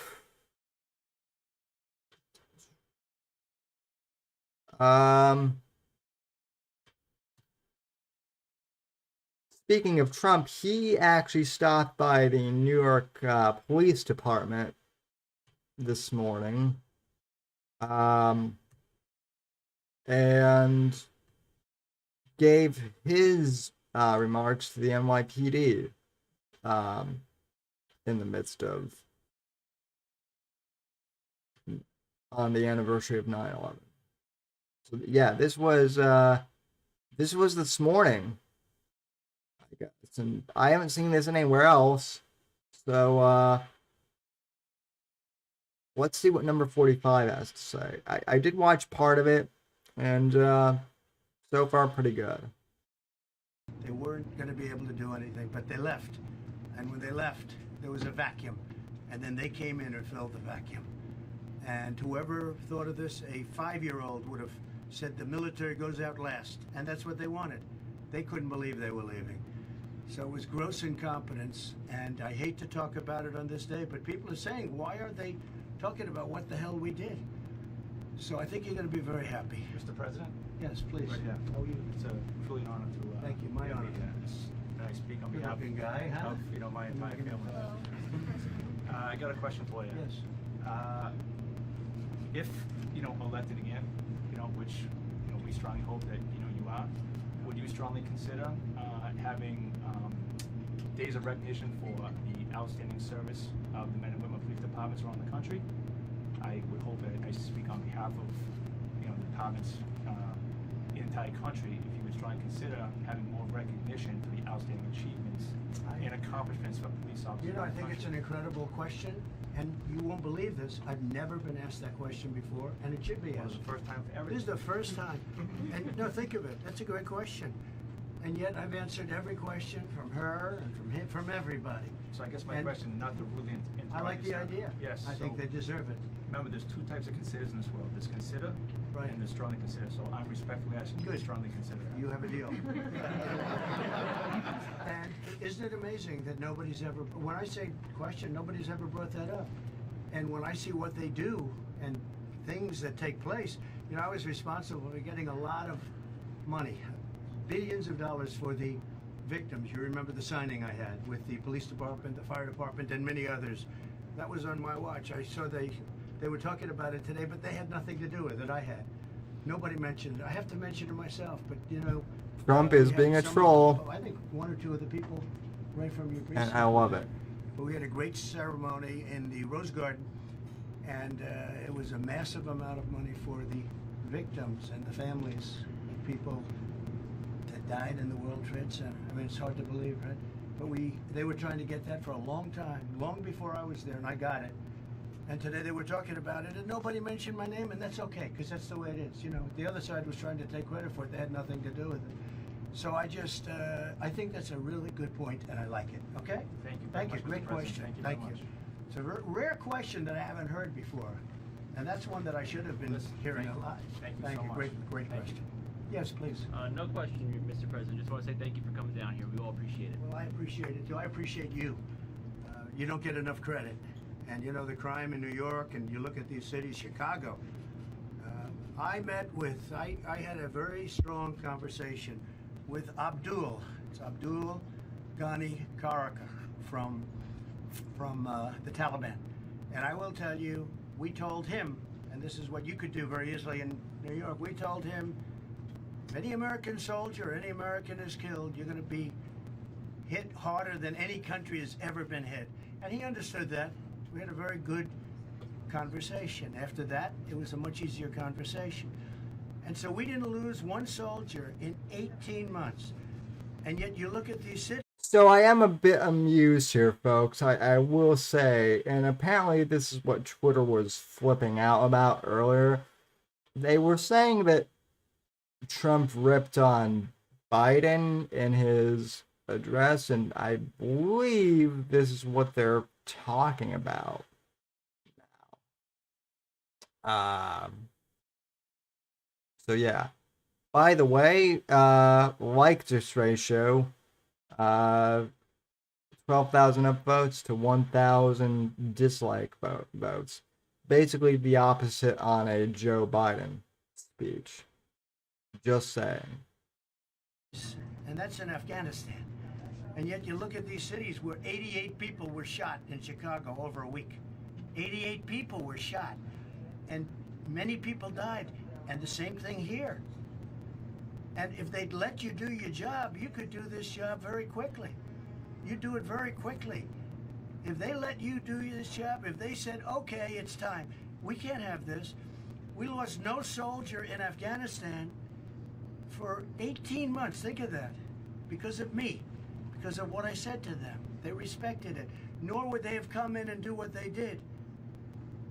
he actually stopped by the New York Police Department this morning, and gave his remarks to the NYPD in the midst of on the anniversary of 9/11. So yeah, this was this morning. I guess, and I haven't seen this anywhere else. So let's see what number 45 has to say. I did watch part of it, and so far pretty good. They weren't going to be able to do anything, but they left. And when they left, there was a vacuum. And then they came in and filled the vacuum. And whoever thought of this, a 5-year-old would have said the military goes out last. And that's what they wanted. They couldn't believe they were leaving. So it was gross incompetence. And I hate to talk about it on this day, but people are saying, why aren't they talking about what the hell we did? So I think you're going to be very happy. Mr. President? Yes, please. Right here. How are you? It's truly an honor to... Thank you. My honor. Can I speak on behalf Good-looking guy, huh? of, my entire family? I got a question for you. Yes. if elected again, which we strongly hope that you are, would you strongly consider having days of recognition for the outstanding service of the men and women police departments around the country? I would hope that I speak on behalf of the departments in the entire country. If you would strongly consider having more recognition for the outstanding achievements and accomplishments for police officers. I think it's an incredible question, and you won't believe this. I've never been asked that question before, and it should be asked. This is the first time for everything. This is the first time. And no, think of it. That's a great question. And yet I've answered every question from her and from him, from everybody. So I guess my question, not to really I like the idea. Yes. I think they deserve it. Remember, there's two types of considers in this world. There's consider and there's strongly consider. So I'm respectfully asking you to strongly consider that. You have a deal. And isn't it amazing that nobody's ever, when I say question, nobody's ever brought that up. And when I see what they do and things that take place, I was responsible for getting a lot of money, billions of dollars for the victims. You remember the signing I had with the police department, the fire department, and many others. That was on my watch. I saw they were talking about it today, but they had nothing to do with it. I had. Nobody mentioned it. I have to mention it myself, but Trump is being a troll. I think one or two of the people right from your precinct. And I love it. But we had a great ceremony in the Rose Garden, and it was a massive amount of money for the victims and the families of people that died in the World Trade Center. I mean, it's hard to believe, right? But they were trying to get that for a long time, long before I was there, and I got it. And today they were talking about it, and nobody mentioned my name, and that's okay, because that's the way it is. The other side was trying to take credit for it. They had nothing to do with it. So I just, I think that's a really good point, and I like it. Okay? Thank you. Thank you. Great question. Thank you. It's a rare question that I haven't heard before, and that's one that I should have been hearing a lot. Thank you Thank so you. much. Great question. Yes, please. No question, Mr. President. Just want to say thank you for coming down here. We all appreciate it. Well, I appreciate it too. I appreciate you. You don't get enough credit. And the crime in New York, and you look at these cities, Chicago. I had a very strong conversation with Abdul. It's Abdul Ghani Karaka from the Taliban. And I will tell you, we told him, and this is what you could do very easily in New York, we told him, if any American soldier, any American is killed, you're going to be hit harder than any country has ever been hit. And he understood that. We had a very good conversation. After that, it was a much easier conversation. And so we didn't lose one soldier in 18 months. And yet you look at these cities. So I am a bit amused here, folks. I will say, and apparently this is what Twitter was flipping out about earlier. They were saying that Trump ripped on Biden in his address, and I believe this is what they're talking about now. So yeah. By the way, like this ratio, 12,000 upvotes to 1,000 dislike votes. Basically the opposite on a Joe Biden speech. Just saying. And that's in Afghanistan. And yet you look at these cities where 88 people were shot in Chicago over a week. 88 people were shot. And many people died. And the same thing here. And if they'd let you do your job, you could do this job very quickly. You do it very quickly. If they let you do this job, if they said, okay, it's time, we can't have this. We lost no soldier in Afghanistan for 18 months. Think of that. Because of me. Because of what I said to them. They respected it. Nor would they have come in and do what they did.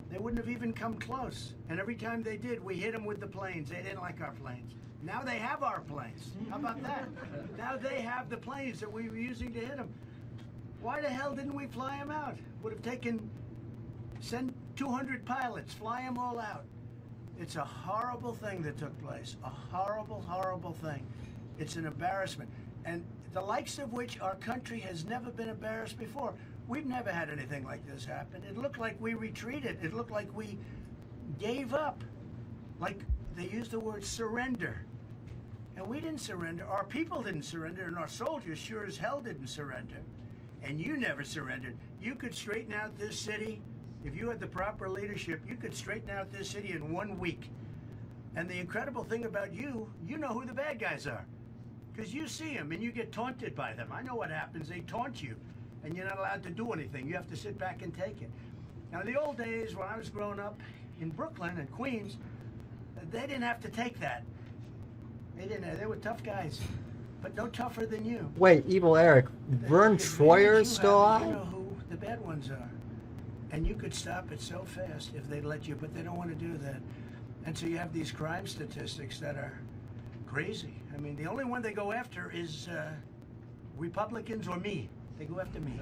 They wouldn't have even come close. And every time they did, we hit them with the planes. They didn't like our planes. Now they have our planes. How about that? Now they have the planes that we were using to hit them. Why the hell didn't we fly them out? Would have send 200 pilots, fly them all out. It's a horrible thing that took place. A horrible, horrible thing. It's an embarrassment. And the likes of which our country has never been embarrassed before. We've never had anything like this happen. It looked like we retreated. It looked like we gave up. Like they used the word surrender. And we didn't surrender. Our people didn't surrender, and our soldiers sure as hell didn't surrender. And you never surrendered. You could straighten out this city If you had the proper leadership, you could straighten out this city in 1 week. And the incredible thing about you know who the bad guys are. Because you see them and you get taunted by them. I know what happens. They taunt you and you're not allowed to do anything. You have to sit back and take it. Now, in the old days, when I was growing up in Brooklyn and Queens, they didn't have to take that. They didn't. They were tough guys, but no tougher than you. Wait, Evil Eric, Vern Troyer is still You alive? know who the bad ones are. And you could stop it so fast if they'd let you, but they don't want to do that. And so you have these crime statistics that are crazy. I mean, the only one they go after is Republicans or me. They go after me.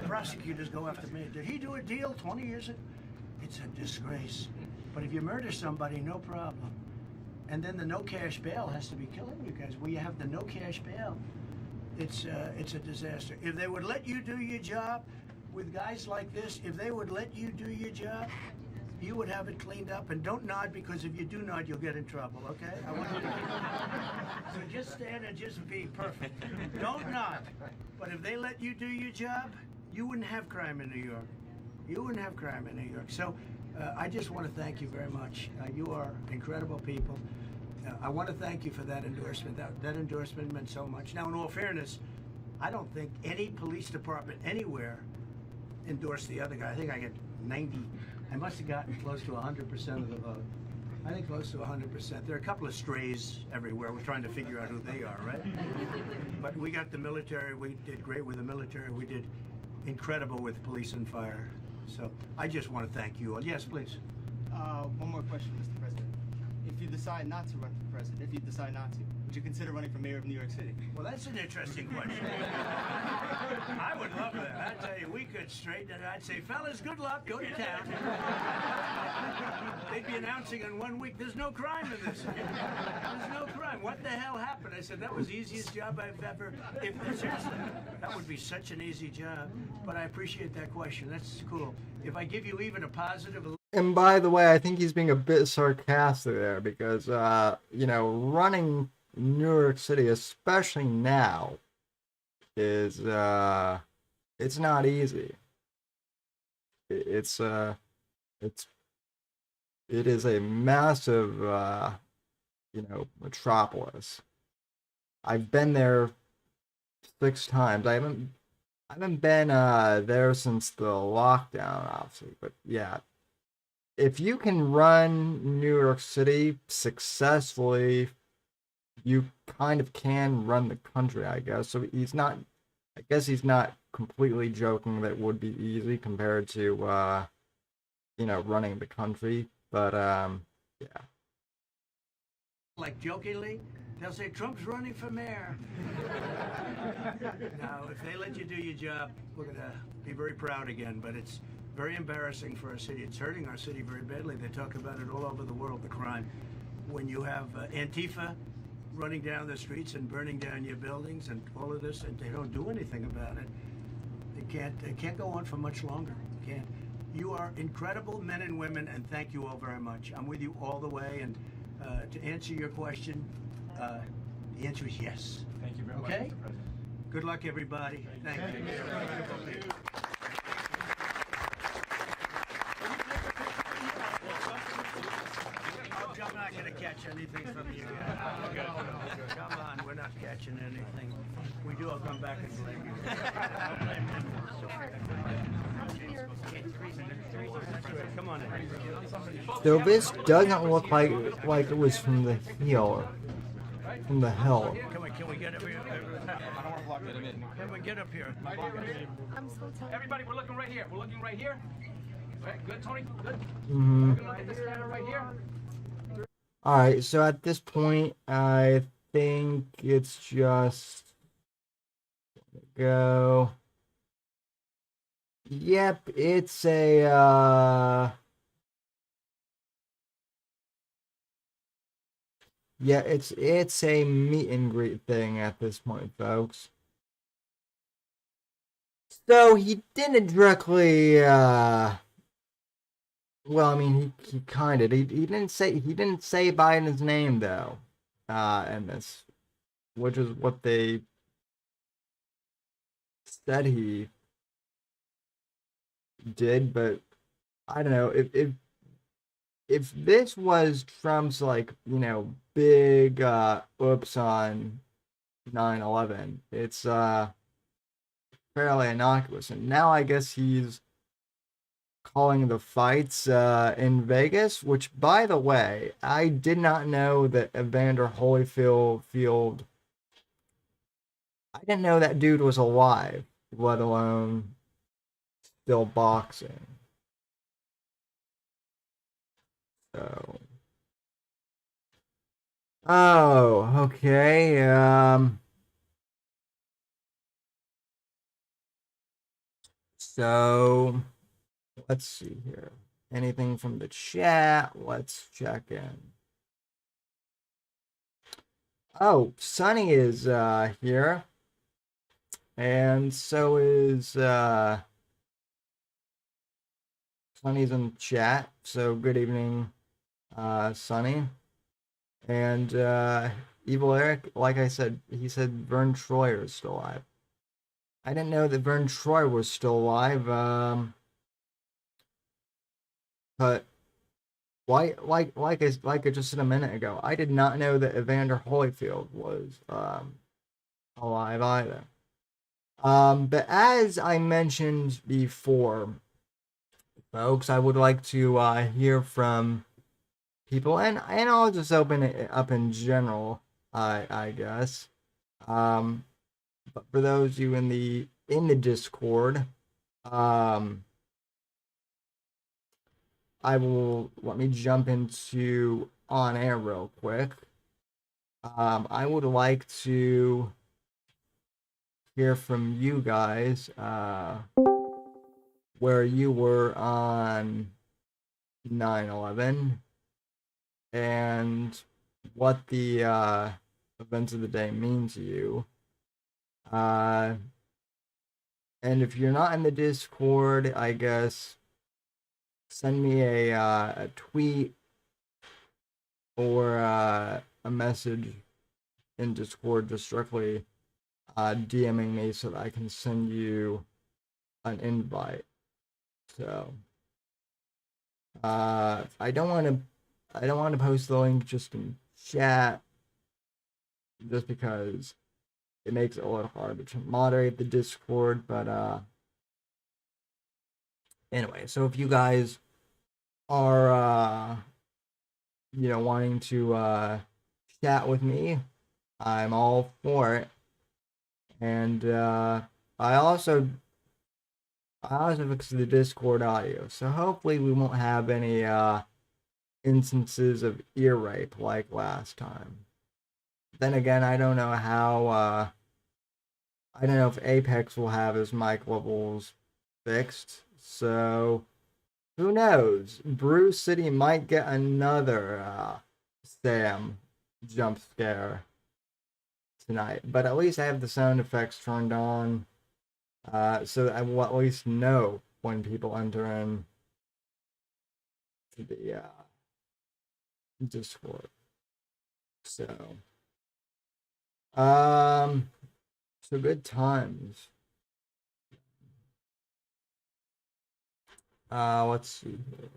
Prosecutors go after me. Did he do a deal 20 years ago? It's a disgrace. But if you murder somebody, no problem. And then the no cash bail has to be killing you guys. Where you have the no cash bail, it's a disaster. If they would let you do your job with guys like this, if they would let you do your job, you would have it cleaned up. And don't nod, because if you do nod, you'll get in trouble, okay? I want you to so just stand and just be perfect. Don't nod. But if they let you do your job, you wouldn't have crime in New York. You wouldn't have crime in New York. So I just want to thank you very much. You are incredible people. I want to thank you for that endorsement. That endorsement meant so much. Now, in all fairness, I don't think any police department anywhere endorsed the other guy. I think I get 90. I must have gotten close to 100% of the vote. I think close to 100%. There are a couple of strays everywhere. We're trying to figure out who they are, right? But we got the military. We did great with the military. We did incredible with police and fire. So I just want to thank you all. Yes, please. One more question, Mr. President. If you decide not to run for president, if you decide not to, would you consider running for mayor of New York City? Well, that's an interesting question. I would love that. I tell you, we could straighten it. I'd say, fellas, good luck. Go to town. They'd be announcing in 1 week, there's no crime in this. There's no crime. What the hell happened? I said, that was the easiest job I've ever... Seriously, that would be such an easy job. But I appreciate that question. That's cool. If I give you even a positive... And by the way, I think he's being a bit sarcastic there because, you know, running New York City, especially now, is, it's not easy. It is a massive, you know, metropolis. I've been there 6 times. I haven't been, there since the lockdown, obviously, but yeah. If you can run New York City successfully, you kind of can run the country, I guess. So I guess he's not completely joking that it would be easy compared to, you know, running the country. But, yeah. Like jokingly, they'll say, Trump's running for mayor. Now, if they let you do your job, we're going to be very proud again, but it's very embarrassing for our city. It's hurting our city very badly. They talk about it all over the world, the crime. When you have Antifa running down the streets and burning down your buildings and all of this, and they don't do anything about it, it can't go on for much longer. It can't. You are incredible men and women, and thank you all very much. I'm with you all the way, and to answer your question, the answer is yes. Thank you very much, okay? Mr. President. Good luck, everybody. Thank you. I'm not going to catch anything from you. Come on, we're not catching anything. We do, I'll come back and blame you. Come on in. So this doesn't look like it was from the hill. From the hill. Can we get up here? I don't want to block it. Can we get up here? Everybody, we're looking right here. We're looking right here. Right, good, Tony? Good? Mm-hmm. We're gonna look at this camera right here. Alright, so at this point, I think it's just... Go... Yep, it's a, yeah, it's a meet and greet thing at this point, folks. So, he didn't directly, well, I mean, he kind of, he didn't say Biden's name, though, in this, which is what they said he did, but I don't know if this was Trump's like, big oops on 9/11, it's fairly innocuous. And now I guess he's calling the fights in Vegas, which, by the way, I did not know that Evander Holyfield. I didn't know that dude was alive, let alone still boxing. So, oh, okay. So let's see here. Anything from the chat? Let's check in. Oh, Sunny is here. And so is Sunny's in the chat. So good evening, Sunny. And Evil Eric, like I said, he said Vern Troyer is still alive. I didn't know that Vern Troyer was still alive. But like I just said a minute ago, I did not know that Evander Holyfield was alive either. But as I mentioned before, folks, I would like to hear from people, and I'll just open it up in general, I guess. But for those of you in the Discord, let me jump into on air real quick. I would like to hear from you guys where you were on 9/11 and what the events of the day mean to you. And if you're not in the Discord, I guess send me a tweet or a message in Discord, just directly DMing me so that I can send you an invite. So I don't want to post the link just in chat, just because it makes it a little harder to moderate the Discord. But anyway, so if you guys are wanting to chat with me, I'm all for it. And I also fixed the Discord audio, so hopefully we won't have any instances of ear rape like last time. Then again, I don't know how I don't know if Apex will have his mic levels fixed, so who knows? Brew City might get another Sam jump scare tonight, but at least I have the sound effects turned on, so that I will at least know when people enter in to the Discord. So good times. Let's see here.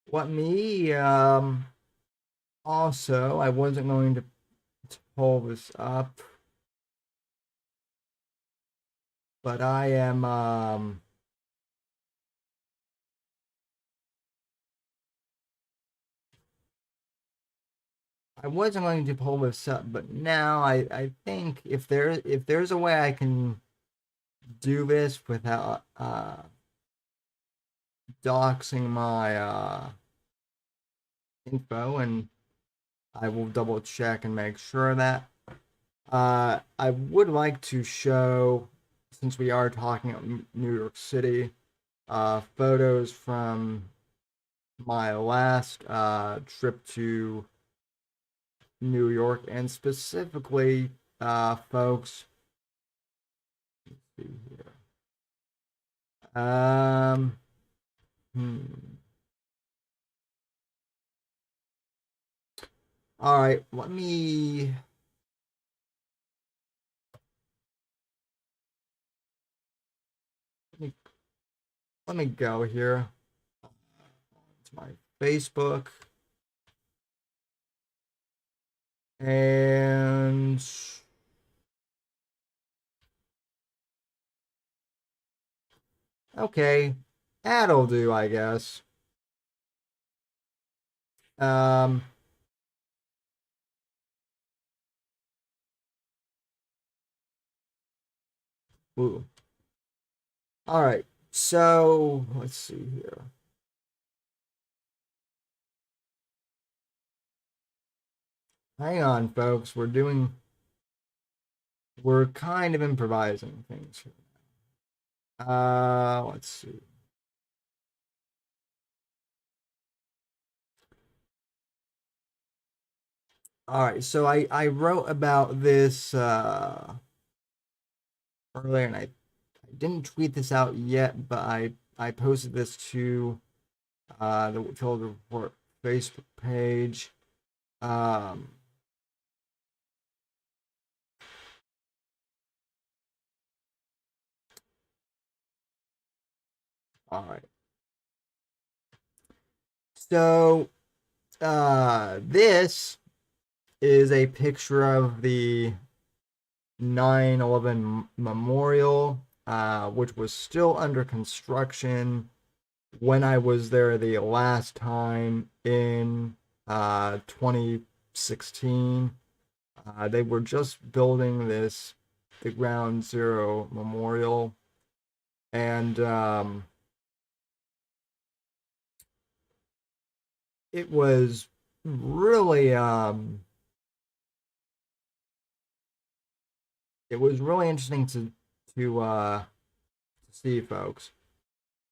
What me also, I wasn't going to pull this up, but I am I wasn't going to pull this up, but now I think if there's a way I can do this without doxing my info, and I will double check and make sure that I would like to show, since we are talking about New York City, photos from my last trip to New York, and specifically, folks. Let's see here. All right, let me let me go here to my Facebook. And okay, that'll do, I guess. Um, ooh. All right, so let's see here. Hang on, folks. We're kind of improvising things here. Let's see. All right, so I wrote about this earlier, and I didn't tweet this out yet, but I posted this to the Whitfield Report Facebook page. Um, all right. So this is a picture of the 9/11 memorial, which was still under construction when I was there the last time in 2016. They were just building the Ground Zero Memorial, and it was really interesting to see, folks.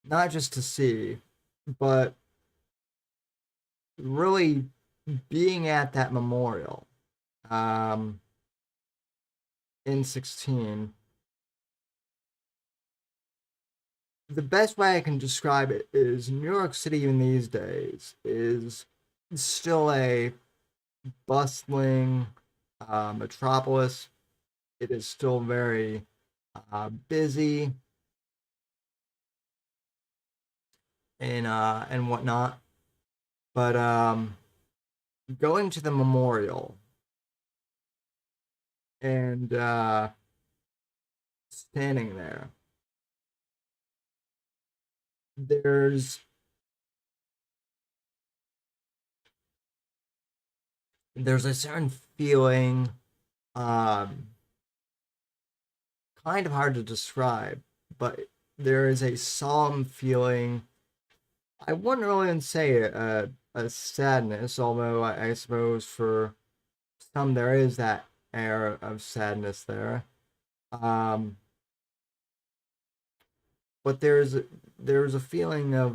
Not just to see, but really being at that memorial in 16. The best way I can describe it is New York City in these days is still a bustling metropolis. It is still very busy and whatnot. But going to the memorial and standing there, there's a certain feeling, kind of hard to describe, but there is a solemn feeling. I wouldn't really say a sadness, although I suppose for some there is that air of sadness there. But there's a feeling of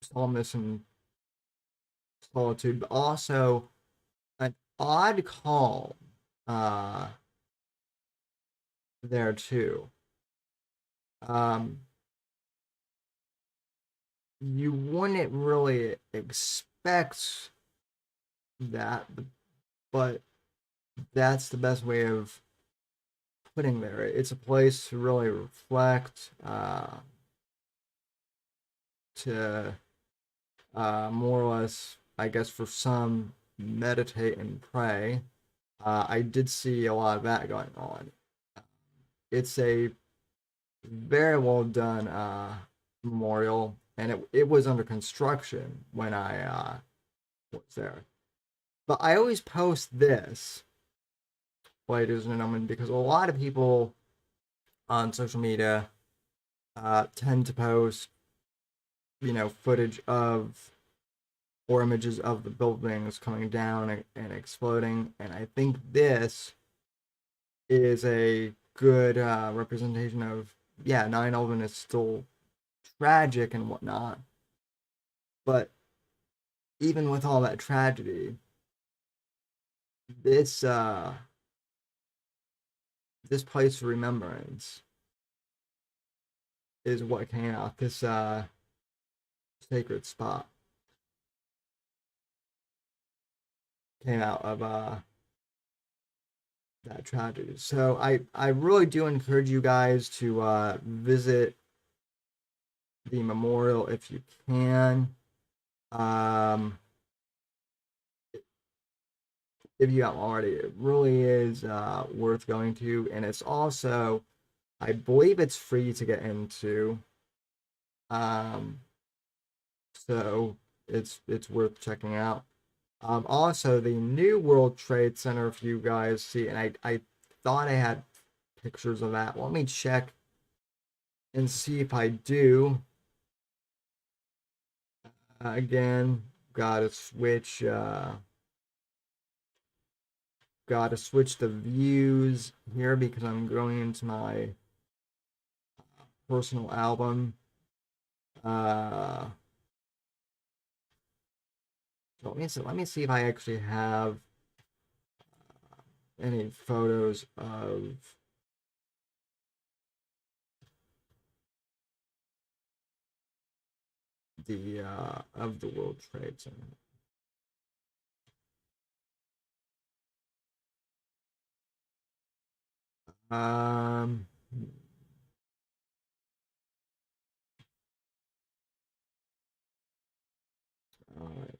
solemnness and solitude, but also an odd calm there too. You wouldn't really expect that, but that's the best way of putting there. It's a place to really reflect, to more or less, I guess, for some, meditate and pray. I did see a lot of that going on. It's a very well done memorial, and it was under construction when I was there. But I always post this, ladies and gentlemen, because a lot of people on social media tend to post, footage of or images of the buildings coming down and exploding, and I think this is a good representation of 9/11 is still tragic and whatnot, but even with all that tragedy, this this place of remembrance is what came out, this sacred spot came out of that tragedy. So I really do encourage you guys to visit the memorial if you can. If you haven't already, it really is worth going to, and it's also, I believe it's free to get into. Um, so it's worth checking out. Also, the new World Trade Center, if you guys see, and I thought I had pictures of that. Let me check and see if I do. Again, gotta switch. Gotta switch the views here because I'm going into my personal album. So let me see if I actually have any photos of the World Trade Center. Um, all right.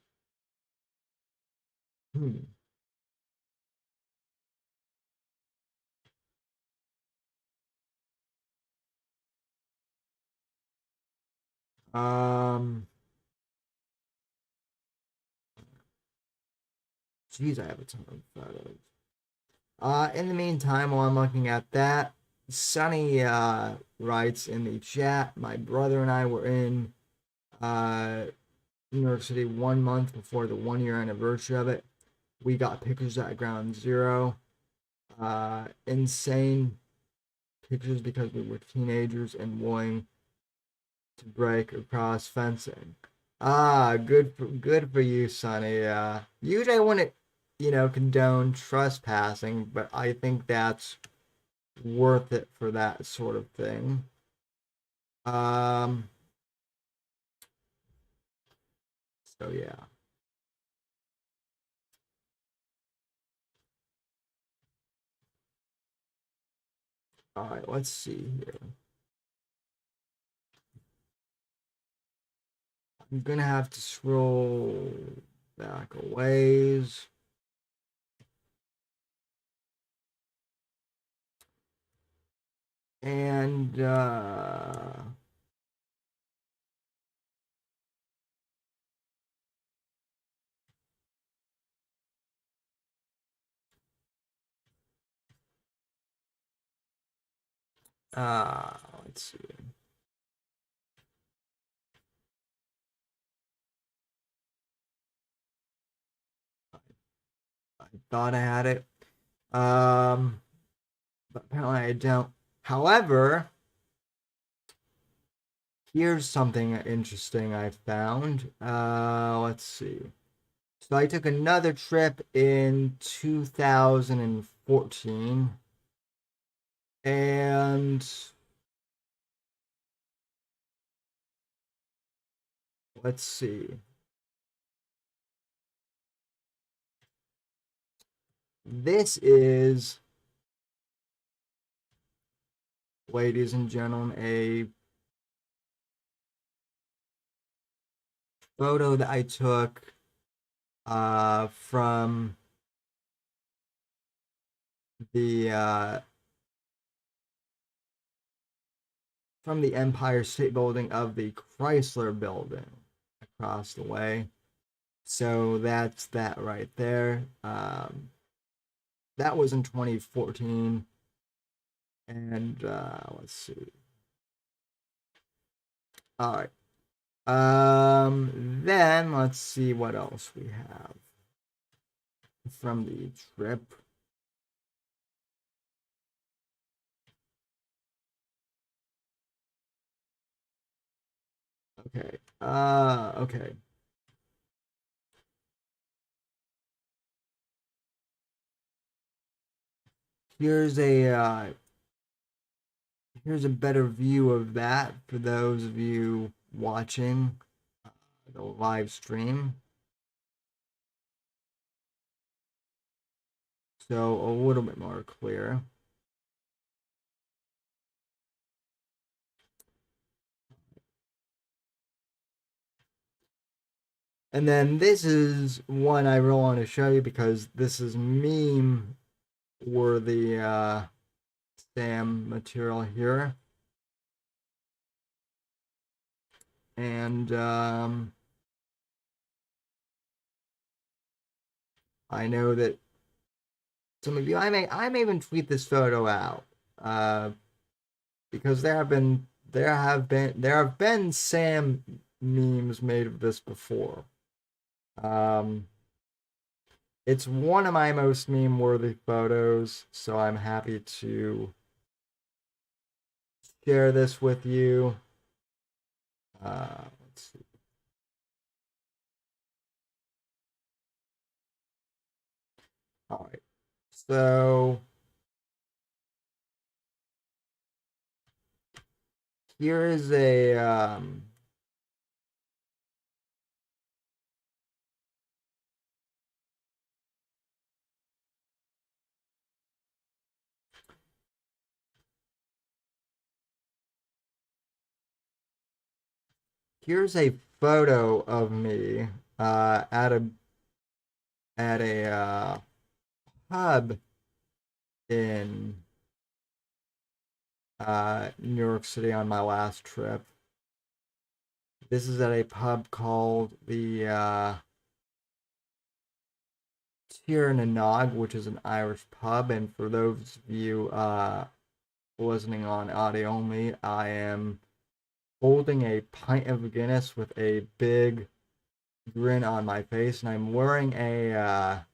Geez, I have a ton of photos. In the meantime, while I'm looking at that, Sunny writes in the chat, my brother and I were in New York City 1 month before the 1 year anniversary of it. We got pictures at Ground Zero. Insane pictures because we were teenagers and willing to break across fencing. Good for you, Sonny. Usually I wouldn't, condone trespassing, but I think that's worth it for that sort of thing. So yeah. All right, let's see here. I'm gonna have to scroll back a ways. And let's see. I thought I had it. But apparently I don't. However, here's something interesting I found. Let's see. So I took another trip in 2014, and let's see. This is, ladies and gentlemen, a photo that I took from the Empire State Building of the Chrysler Building across the way. So that's that right there. That was in 2014. And let's see. All right. Then let's see what else we have from the trip. Okay. Okay. Here's a better view of that for those of you watching the live stream. So a little bit more clear. And then this is one I really want to show you because this is meme worthy Sam material here. And I know that some of you, I may even tweet this photo out, because there have been Sam memes made of this before. It's one of my most meme worthy photos, so I'm happy to share this with you. Let's see. All right, so here is a here's a photo of me at a pub in New York City on my last trip. This is at a pub called the Tir which is an Irish pub. And for those of you listening on audio only, I am holding a pint of Guinness with a big grin on my face, and I'm wearing a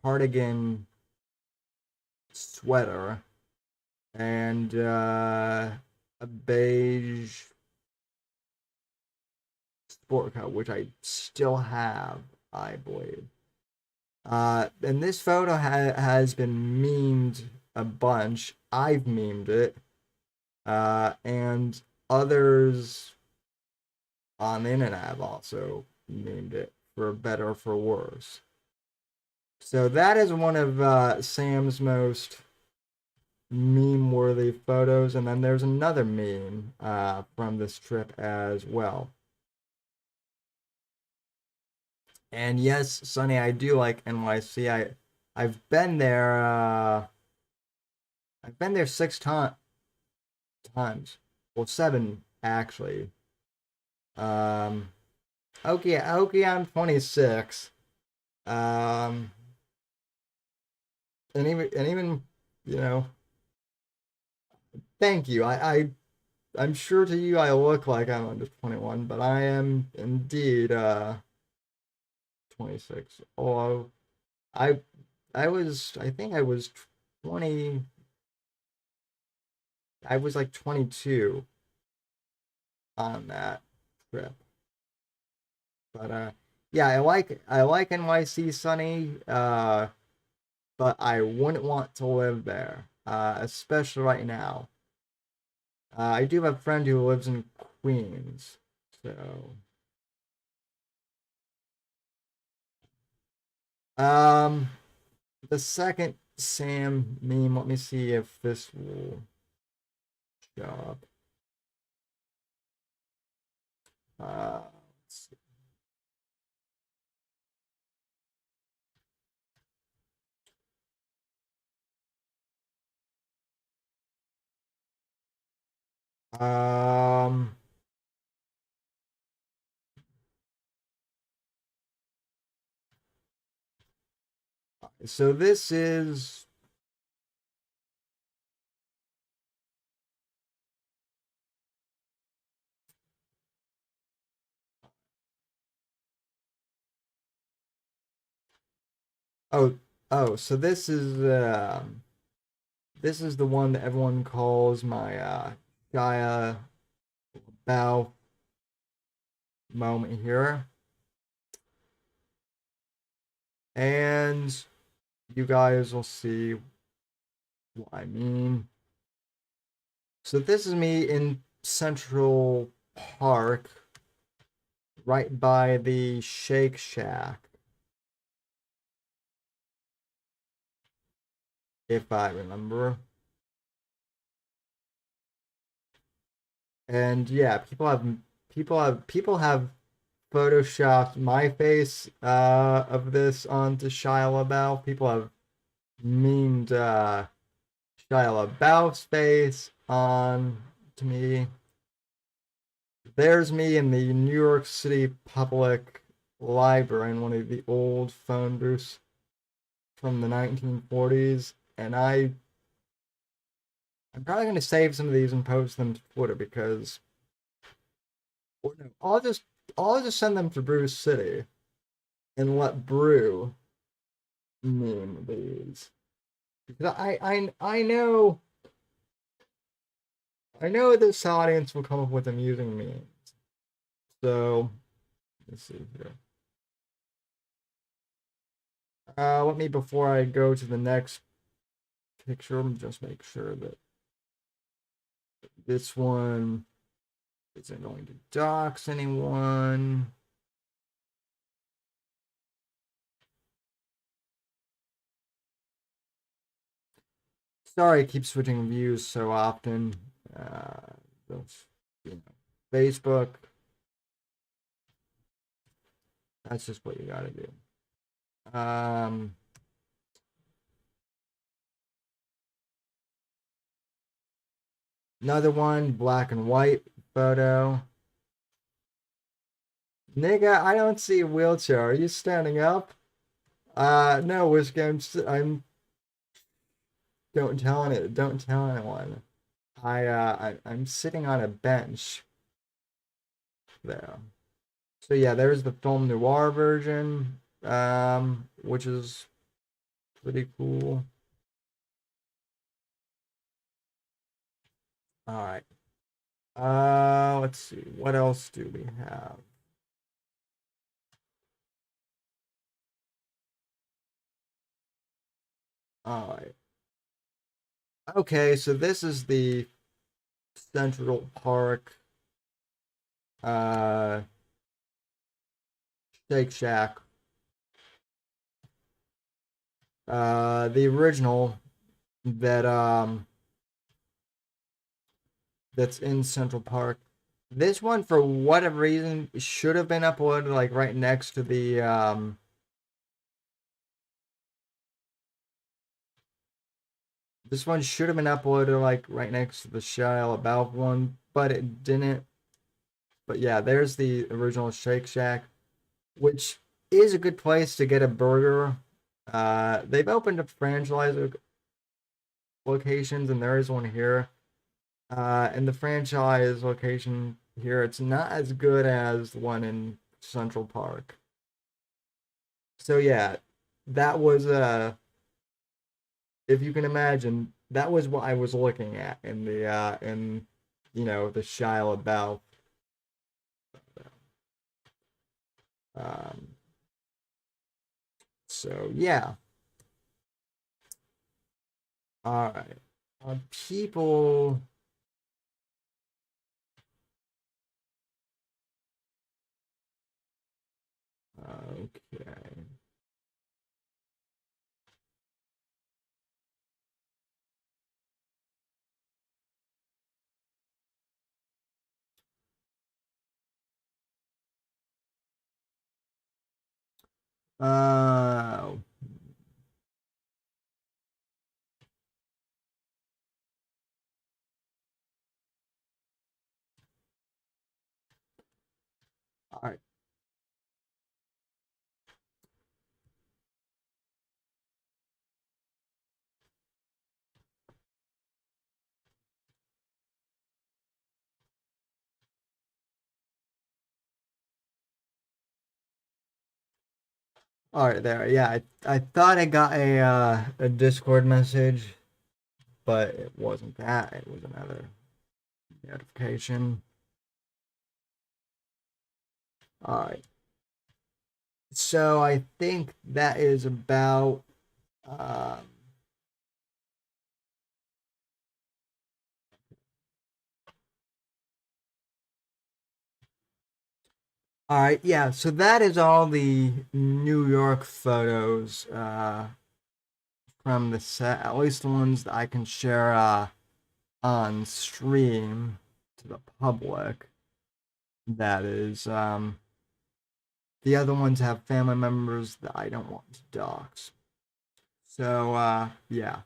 cardigan sweater and a beige sport coat, which I still have, I believe. And this photo has been memed a bunch. I've memed it. And others on the internet have also memed it, for better or for worse. So that is one of Sam's most meme-worthy photos. And then there's another meme from this trip as well. And yes, Sonny, I do like NYC. I've been there. I've been there 6 times. Well, 7 actually. Okay, I'm 26. And even you know. Thank you. I'm sure to you I look like I'm under 21, but I am indeed 26. Although I think I was 20. I was like 22 on that trip. But yeah, I like NYC, Sunny. But I wouldn't want to live there, especially right now. I do have a friend who lives in Queens, so the second Sam meme. Let me see if this will show up. Let's see. So this is so this is the one that everyone calls my Shia Bow moment here. And you guys will see what I mean. So this is me in Central Park, right by the Shake Shack, if I remember. And yeah, people have photoshopped my face of this onto Shia LaBeouf. People have memed Shia LaBeouf's face on to me. There's me in the New York City Public Library in one of the old phone booths from the 1940s, and I'm probably gonna save some of these and post them to Twitter because I'll just send them to Brew City and let Brew meme these. Because I know this audience will come up with amusing memes. So let's see here. Let me, before I go to the next picture, just make sure that this one isn't going to dox anyone. Sorry, I keep switching views so often. Facebook. That's just what you gotta do. Another one, black and white photo. Nigga, I don't see a wheelchair. Are you standing up? No, Whiskey, I'm don't tell anyone. I'm sitting on a bench there. So yeah, there's the film noir version, which is pretty cool. All right. Let's see. What else do we have? All right. Okay, so this is the Central Park Shake Shack. The original that that's in Central Park. This one, for whatever reason, should have been uploaded like right next to the this one should have been uploaded like right next to the Shia LaBeouf one, but it didn't. But yeah, there's the original Shake Shack, which is a good place to get a burger. They've opened up franchise locations, and there is one here. And the franchise location here, it's not as good as the one in Central Park. So yeah, that was if you can imagine, that was what I was looking at in the the Shia LaBeouf. So yeah. All right. People. Okay. Uh, all right. All right, there. Yeah, I thought I got a Discord message, but it wasn't that. It was another notification. All right. So I think that is about all right, yeah, so that is all the New York photos from the set, at least the ones that I can share on stream to the public. That is the other ones have family members that I don't want to dox. So, yeah.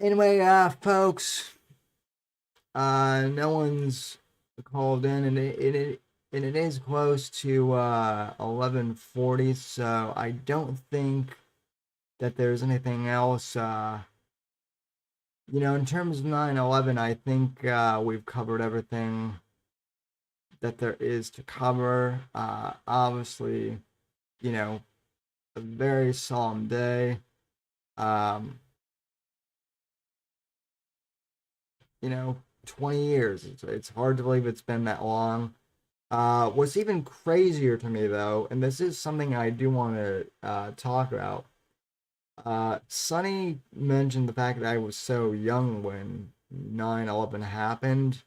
Anyway, folks, no one's called in, and it is close to 11:40, so I don't think that there's anything else. In terms of 9/11, I think we've covered everything that there is to cover. Obviously, a very solemn day. 20 years. It's hard to believe it's been that long. What's even crazier to me, though, and this is something I do want to talk about. Sonny mentioned the fact that I was so young when 9/11 happened.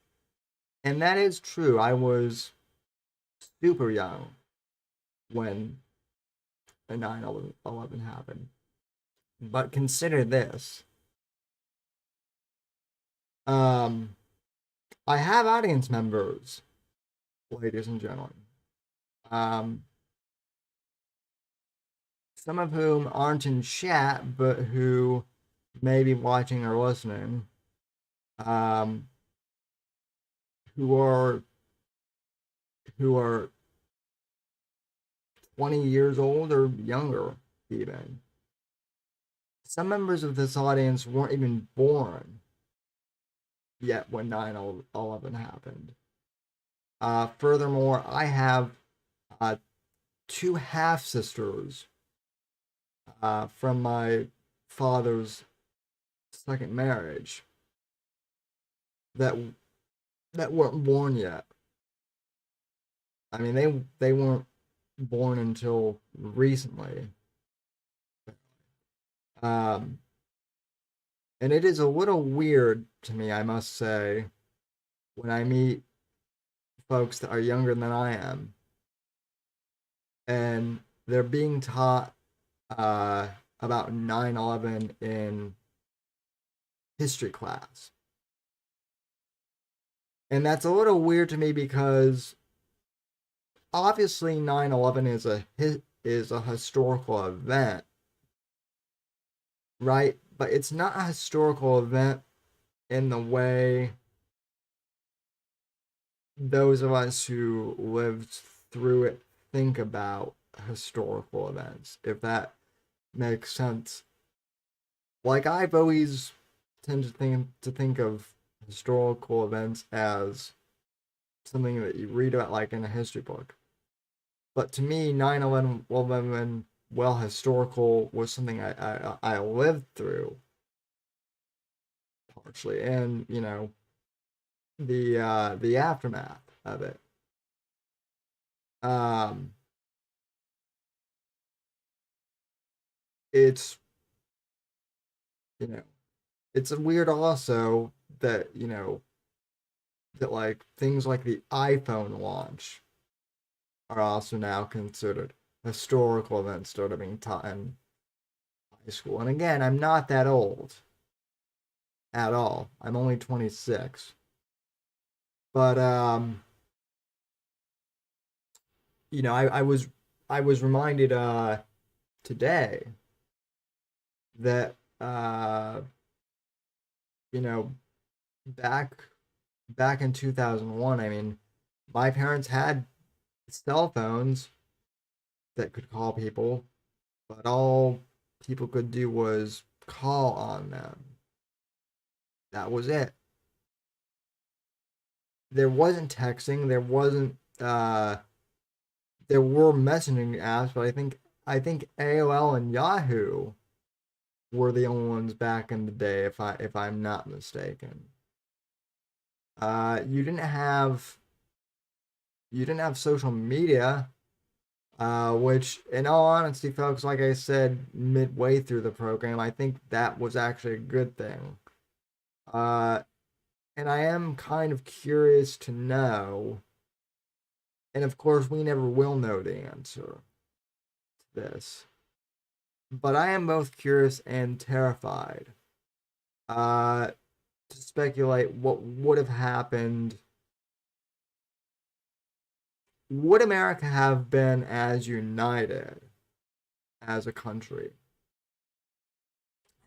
And that is true. I was super young when 9/11 happened. But consider this. I have audience members, ladies and gentlemen. Some of whom aren't in chat, but who may be watching or listening. Who are 20 years old or younger, even. Some members of this audience weren't even born yet when 9/11 happened. Furthermore, I have two half sisters from my father's second marriage that weren't born yet. I mean, they weren't born until recently. And it is a little weird to me, I must say, when I meet folks that are younger than I am, and they're being taught about 9/11 in history class. And that's a little weird to me because obviously 9/11 is a historical event, right? But it's not a historical event in the way those of us who lived through it think about historical events, if that makes sense. Like, I've always tended to think of historical events as something that you read about, like in a history book. But to me, 9/11, well, historical was something I lived through partially, and the aftermath of it. It's it's weird also that that like things like the iPhone launch are also now considered historical events started being taught in high school. And again, I'm not that old at all. I'm only 26. But I was reminded today that back in 2001, I mean, my parents had cell phones that could call people, but all people could do was call on them. That was it. There wasn't texting, there wasn't there were messaging apps, but I think AOL and Yahoo were the only ones back in the day, if I'm not mistaken. You didn't have social media, which, in all honesty, folks, like I said midway through the program, I think that was actually a good thing. And I am kind of curious to know, and of course, we never will know the answer to this, but I am both curious and terrified to speculate what would have happened would America have been as united as a country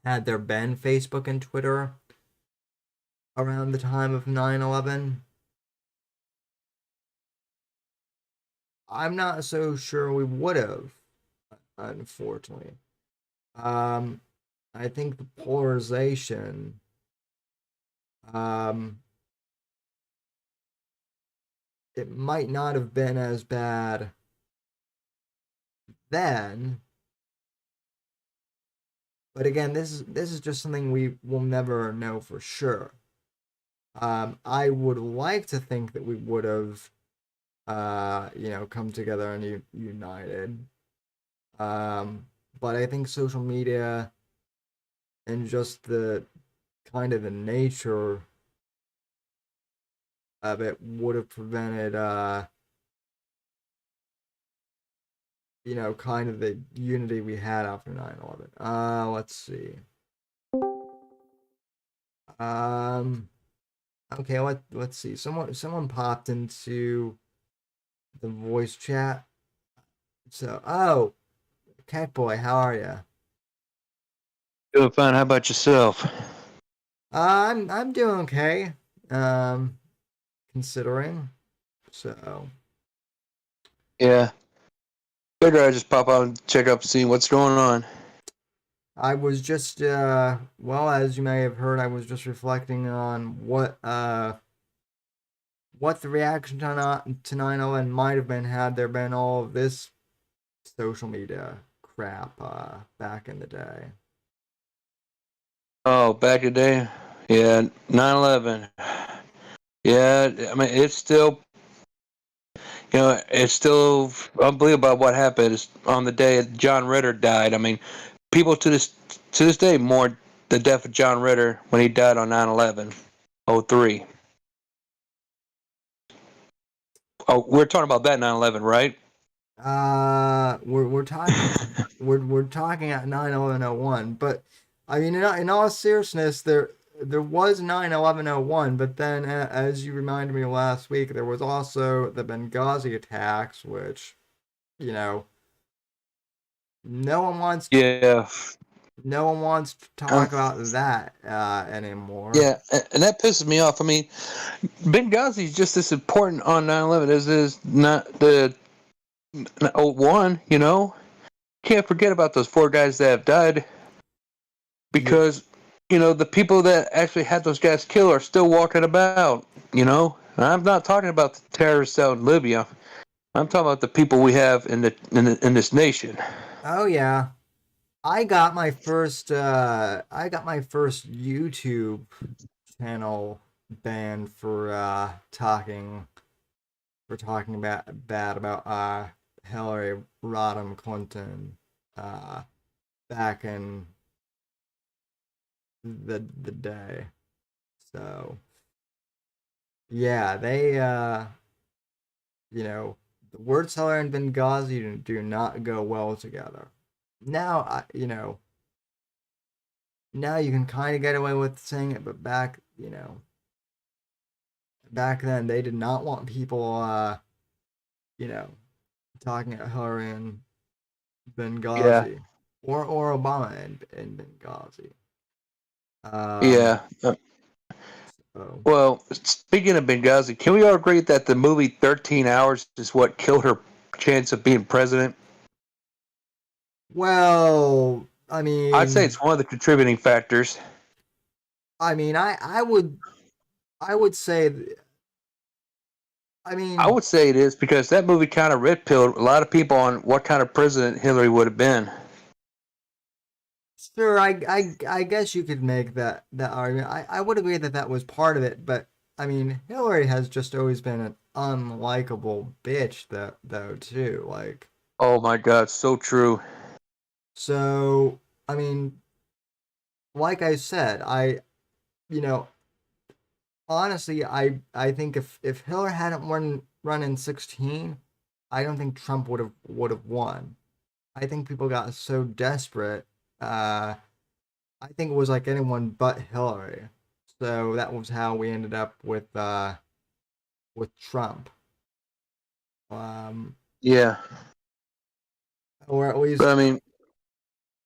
had there been Facebook and Twitter around the time of 9/11? I'm not so sure we would have, unfortunately. Um, I think the polarization, um, it might not have been as bad then. But again, this is just something we will never know for sure. I would like to think that we would have, come together and united. But I think social media and just the kind of the nature of it would have prevented, kind of the unity we had after 9/11. Let's see. Um, okay, let's see. Someone popped into the voice chat. So, oh, Cat Boy, how are you? Doing fine. How about yourself? I'm doing okay. Considering. So, Yeah. Figured I'd just pop out and check up and see what's going on. I was just well, as you may have heard, I was just reflecting on what the reaction to 9/11 might have been had there been all of this social media crap back in the day. Oh, back in the day? Yeah, 9/11. Yeah, I mean, it's still, it's still unbelievable what happened on the day John Ritter died. I mean, people to this day mourn the death of John Ritter when he died on 9/11, 03. Oh, we're talking about that 9/11, right? We're talking we're talking at 9/11/01, but I mean in all seriousness, there was 9/11/01, but then as you reminded me last week, there was also the Benghazi attacks, which you know no one wants Yeah. no one wants to talk about that anymore. Yeah, and that pisses me off. I mean, Benghazi is just as important on 9/11 as is not the 01, Can't forget about those 4 guys that have died because, the people that actually had those guys killed are still walking about. I'm not talking about the terrorists out in Libya. I'm talking about the people we have in this nation. Oh yeah. I got my first YouTube channel banned for talking about bad about Hillary Rodham Clinton uh back in the day. So yeah, they the word seller and Benghazi do not go well together. Now now you can kind of get away with saying it, but back then they did not want people you know talking at Hillary and Yeah. Benghazi or Obama in Benghazi. Yeah. So, Well, speaking of Benghazi, can we all agree that the movie 13 Hours is what killed her chance of being president? well, I I'd say mean, it's one of the contributing factors. I would say, I I mean, would say it is because that movie kind of red pilled a lot of people on what kind of president Hillary would have been. sure, I guess you could make that argument. I would agree that that was part of it, but I mean, Hillary has just always been an unlikable bitch, though too. Like, Oh my God, so true. so I mean, like I said, you know, honestly, I think if Hillary hadn't run in 16, I don't think Trump would have won. I think people got so desperate. I think it was like anyone but Hillary. So that was how we ended up with Trump. Yeah. Or at least, But I mean,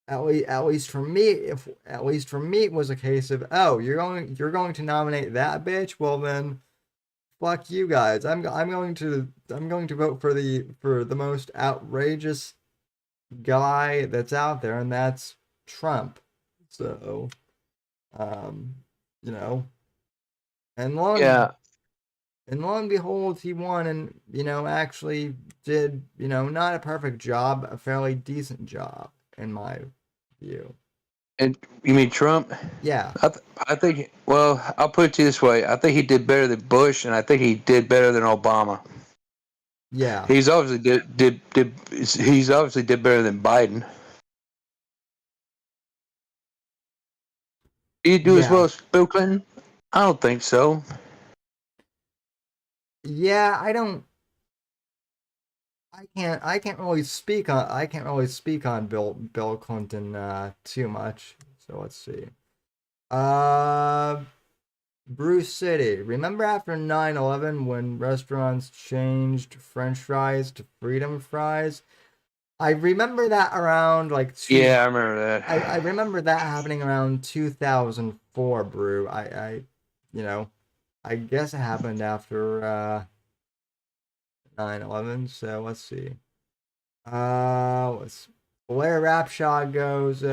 at least for me, if at least for me, it was a case of, oh, you're going to nominate that bitch. Well then, fuck you guys. I'm going to vote for the most outrageous guy that's out there, and that's Trump. So, um, you know, and yeah. lo and behold, he won, and actually did not a perfect job, a fairly decent job in my view. And you mean Trump? Yeah, I think. Well, I'll put it to you this way: I think he did better than Bush, and I think he did better than Obama. yeah, He's obviously he's obviously did better than Biden. Did he do as well yeah, as Bill Clinton? I don't think so. yeah. I can't really speak on Bill Clinton too much. So let's see. Uh, Bruce City. Remember after 9/11 when restaurants changed French fries to freedom fries? I remember that around like Yeah, I remember that. I remember that happening around 2004, Brew. You know, I guess it happened after 9/11. So let's see. Let's Blair Rapshaw goes.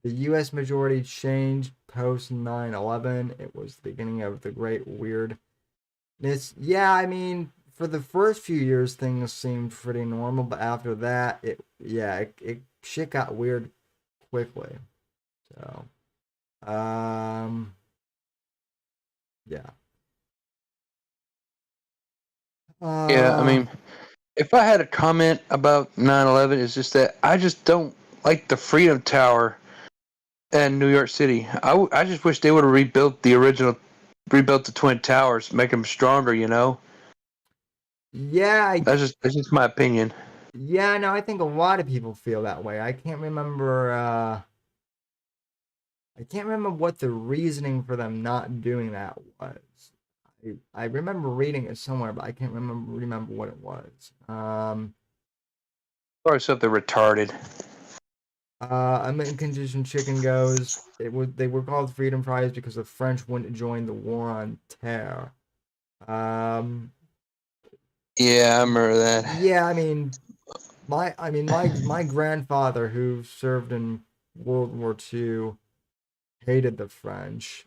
The U.S. majority changed post 9/11. It was the beginning of the great weirdness. Yeah, I mean, for the first few years, things seemed pretty normal, but after that, it shit got weird quickly. So, yeah. Yeah, I Uh, mean, if I had a comment about 9/11, it's just that I just don't like the Freedom Tower in New York City. I just wish they would have rebuilt the Twin Towers, make them stronger. yeah, That's just my opinion. yeah. No, I think a lot of people feel that way. I can't remember what the reasoning for them not doing that was. I remember reading it somewhere, but I can't remember what it was. Or something retarded. A mint condition chicken goes. They were called freedom fries because the French wouldn't join the war on terror. Um, Yeah, I remember that. yeah, my grandfather who served in World War II hated the French.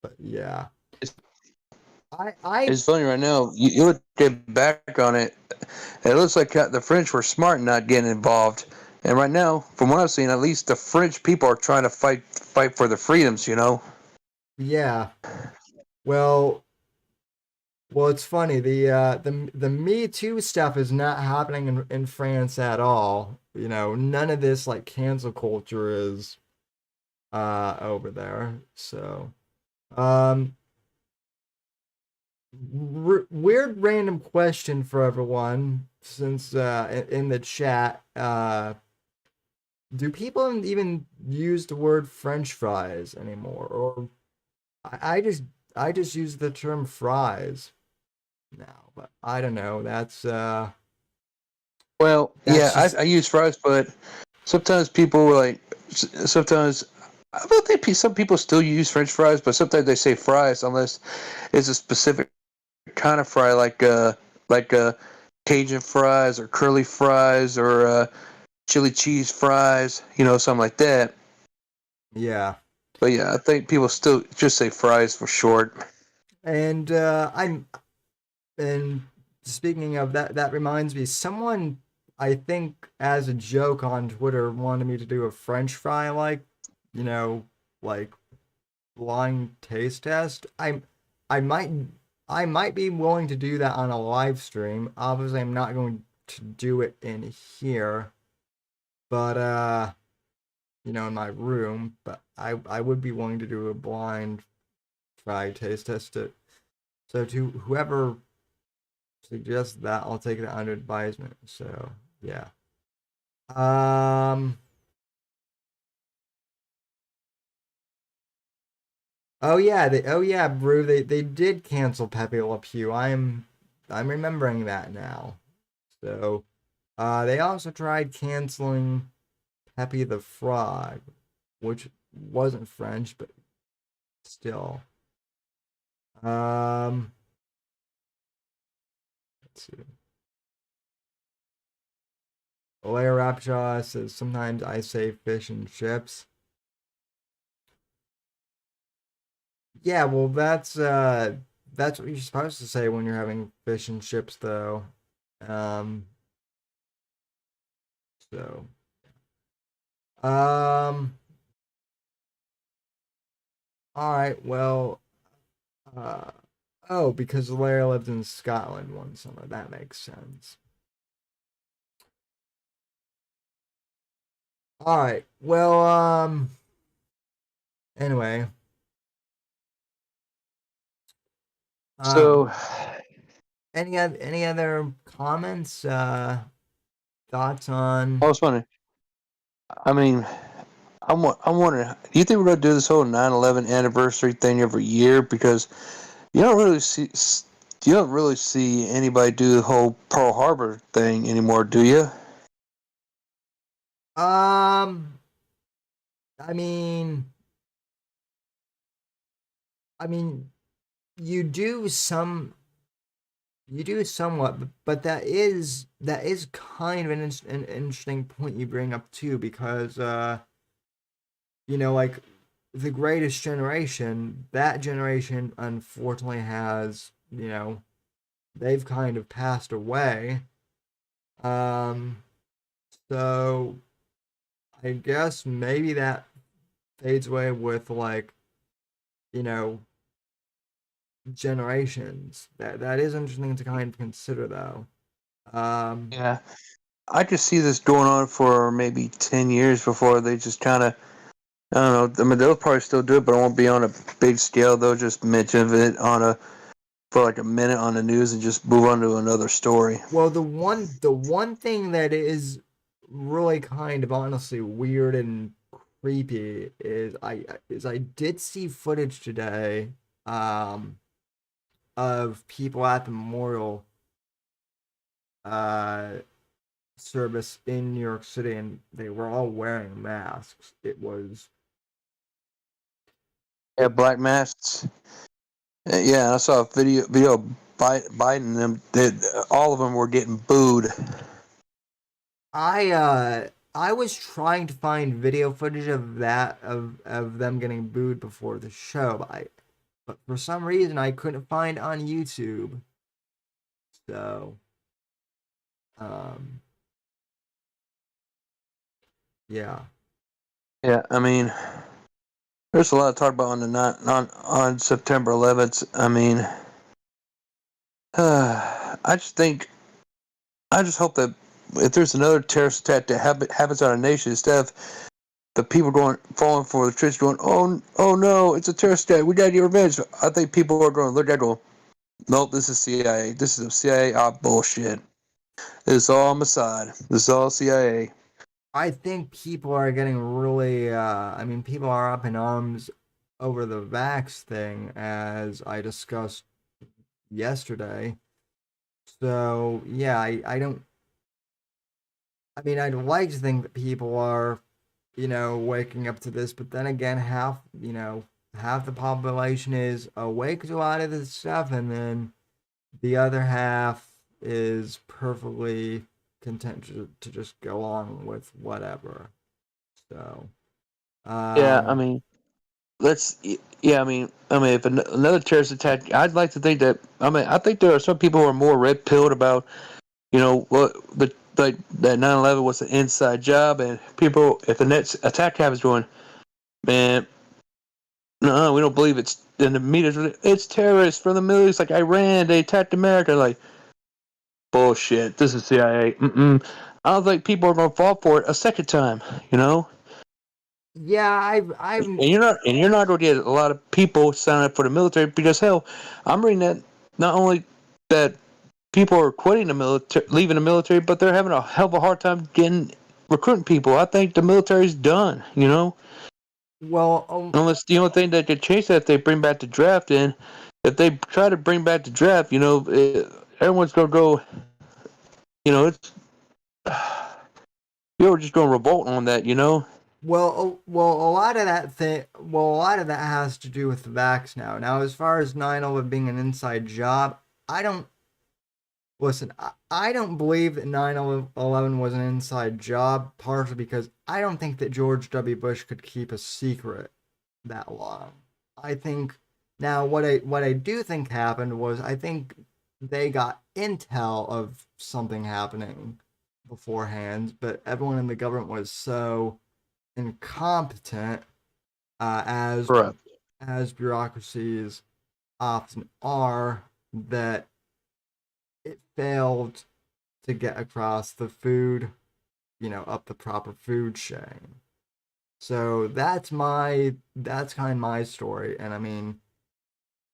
But yeah. I It's funny right now. You look back on it, it looks like the French were smart in not getting involved. And right now, from what I've seen, at least the French people are trying to fight for the freedoms. Yeah. Well, it's funny. The Me Too stuff is not happening in France at all. None of this like cancel culture is over there. So, um weird random question for everyone since in the chat, do people even use the word French fries anymore, or I just use the term fries now, but I don't know. Well, That's yeah, just I use fries, but sometimes people sometimes I don't think some people still use French fries, but sometimes they say fries unless it's a specific kind of fry, like Cajun fries or curly fries or chili cheese fries, something like that. yeah. But yeah, I think people still just say fries for short. And and speaking of that, that reminds me, someone I think as a joke on Twitter wanted me to do a French fry you know, like blind taste test. I might I might be willing to do that on a live stream. Obviously, I'm not going to do it in here, but in my room. But I would be willing to do a blind fry taste test it. So to whoever suggests that, I'll take it under advisement. So yeah. Um. Oh yeah, Brew. They did cancel Pepe Le Pew. I'm remembering that now. So, they also tried canceling Pepe the Frog, which wasn't French, but still. Let's see. Alair Rapshaw says sometimes I say fish and chips. Yeah, well, that's what you're supposed to say when you're having fish and chips, though. Um, so, um, all right, well, uh, oh, because Lara lived in Scotland one summer. That makes sense. All right, well, anyway, So, any other comments, thoughts I on? was wondering. I mean, I'm wondering. Do you think we're gonna do this whole 9/11 anniversary thing every year? Because you don't really see anybody do the whole Pearl Harbor thing anymore, do you? Um, I mean, I mean, you do some You do somewhat, but that is kind of an interesting point you bring up too, because like the greatest generation, that generation unfortunately has, they've kind of passed away. Um, so I guess maybe that fades away with like, you know, generations. That is interesting to kind of consider though. Um, Yeah. I could see this going on for maybe 10 years before they just kind of, I don't know. I mean, they'll probably still do it, but it won't be on a big scale. They'll just mention it for like a minute on the news and just move on to another story. Well, the one thing that is really kind of honestly weird and creepy is I did see footage today um of people at the memorial uh service in New York City, and they were all wearing masks. It was Yeah, black masks. Yeah, I saw a video of Biden. All of them were getting booed. I was trying to find video footage of that of them getting booed before the show, but for some reason I couldn't find on YouTube. So, um, yeah. Yeah, I mean, there's a lot to talk about on September 11th. I mean, I just think, I just hope that if there's another terrorist attack that happens on our nation, instead of the people falling for the tricks, going, oh no, it's a terrorist attack, we gotta get revenge. I think people are going to look at it, go, nope, this is CIA. This is a CIA bullshit. It's all Mossad. This is all CIA. I think people are getting really I mean people are up in arms over the vax thing, as I discussed yesterday. So, yeah, I don't I mean I'd like to think that people are, waking up to this, but then again half the population is awake to a lot of this stuff, and then the other half is perfectly content to just go on with whatever. So, Yeah, I um, mean, let's. Yeah, I mean, if another terrorist attack, I'd like to think that. I mean, I think there are some people who are more red pilled about, what the like that 9/11 was an inside job, and people, if the next attack happens, going, man, no, we don't believe it's. In the media, it's terrorists from the Middle East, like Iran. They attacked America. Like bullshit. This is CIA. I don't think people are going to fall for it a second time. You know. yeah, I've And you're not going to get a lot of people signing up for the military because hell, I'm reading that not only that people are quitting the military, leaving the military, but they're having a hell of a hard time getting recruiting people. I think the military's done. Well, Unless the only thing that could change that if they bring back the draft in, if they try to bring back the draft, everyone's gonna go. It's you're just gonna revolt on that. well, a lot of that a lot of that has to do with the vax now. Now, as far as 9/11 being an inside job, I don't listen. I don't believe that 9/11 was an inside job, partially because I don't think that George W. Bush could keep a secret that long. I think now what I do think happened was I think they got intel of something happening beforehand, but everyone in the government was so incompetent, Correct. as bureaucracies often are, that it failed to get across the food, up the proper food chain. So that's kind of my story, and I mean,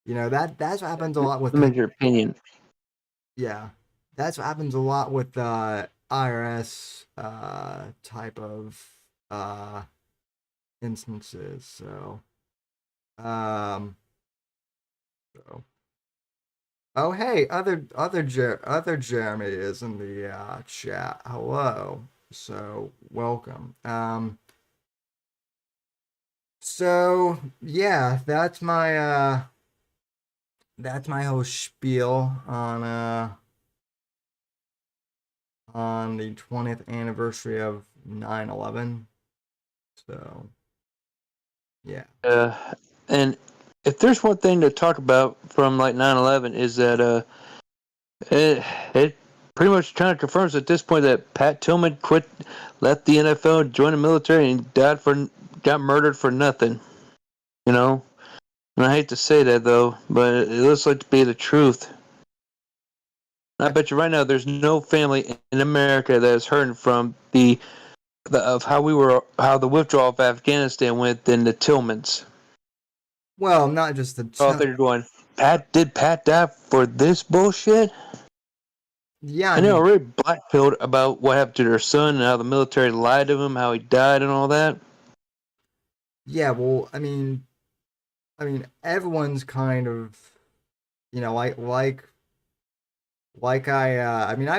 that's what happens a lot with Make your opinion. yeah, that's what happens a lot with IRS type of uh instances. Um, so oh hey, other Jeremy is in the chat. Hello, so welcome. So yeah, that's my whole spiel on the 20th anniversary of 9/11. So yeah. And if there's one thing to talk about from like 9/11 is that it pretty much kind of confirms at this point that Pat Tillman left the NFL, joined the military, and got murdered for nothing. And I hate to say that though, but it looks like to be the truth. I bet you right now there's no family in America that is hurting from of how the withdrawal of Afghanistan went than the Tillmans. Well, not just Oh, they're going, did Pat die for this bullshit? Yeah, And they were really blackpilled about what happened to their son and how the military lied to him, how he died and all that. Yeah, well, everyone's kind of, I've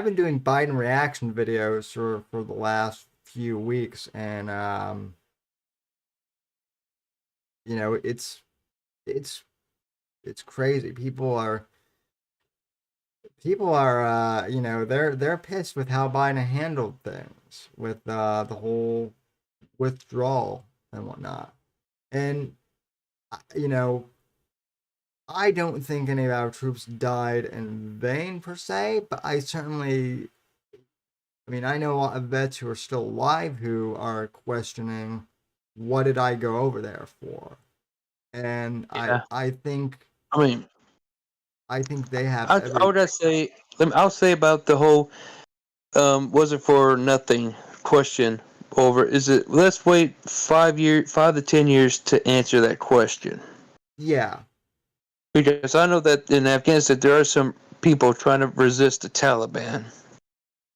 been doing Biden reaction videos for the last few weeks, and it's crazy. People are they're pissed with how Biden handled things with the whole withdrawal and whatnot. And I don't think any of our troops died in vain per se, but I know a lot of vets who are still alive who are questioning, what did I go over there for? And Yeah. I think they have I'll say about the whole was it for nothing question over. Let's wait 5 to 10 years to answer that question. Yeah. Because I know that in Afghanistan there are some people trying to resist the Taliban.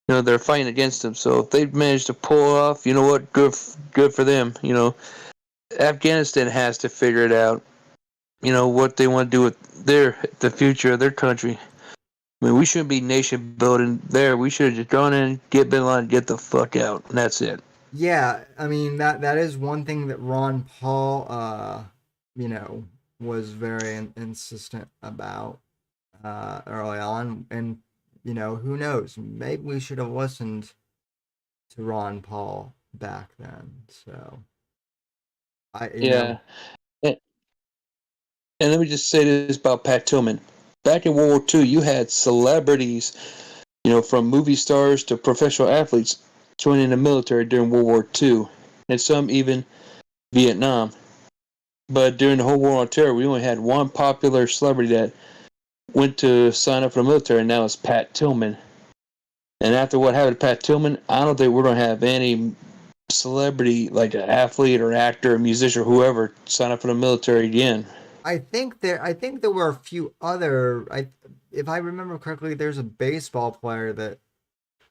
They're fighting against them. So if they've managed to pull off, you know what, good for them. Afghanistan has to figure it out. What they want to do with the future of their country. We shouldn't be nation building there. We should have just gone in, get Bin Laden, get the fuck out, and that's it. Yeah, that is one thing that Ron Paul was very insistent about early on, and who knows, maybe we should have listened to Ron Paul back then. So And let me just say this about Pat Tillman. Back in World War II, you had celebrities, from movie stars to professional athletes joining the military during World War II, and some even Vietnam. But during the whole war on terror, we only had one popular celebrity that went to sign up for the military, and that was Pat Tillman. And after what happened to Pat Tillman, I don't think we're going to have any celebrity, like an athlete or actor or musician or whoever, sign up for the military again. I think there were a few other. If I remember correctly, there's a baseball player that.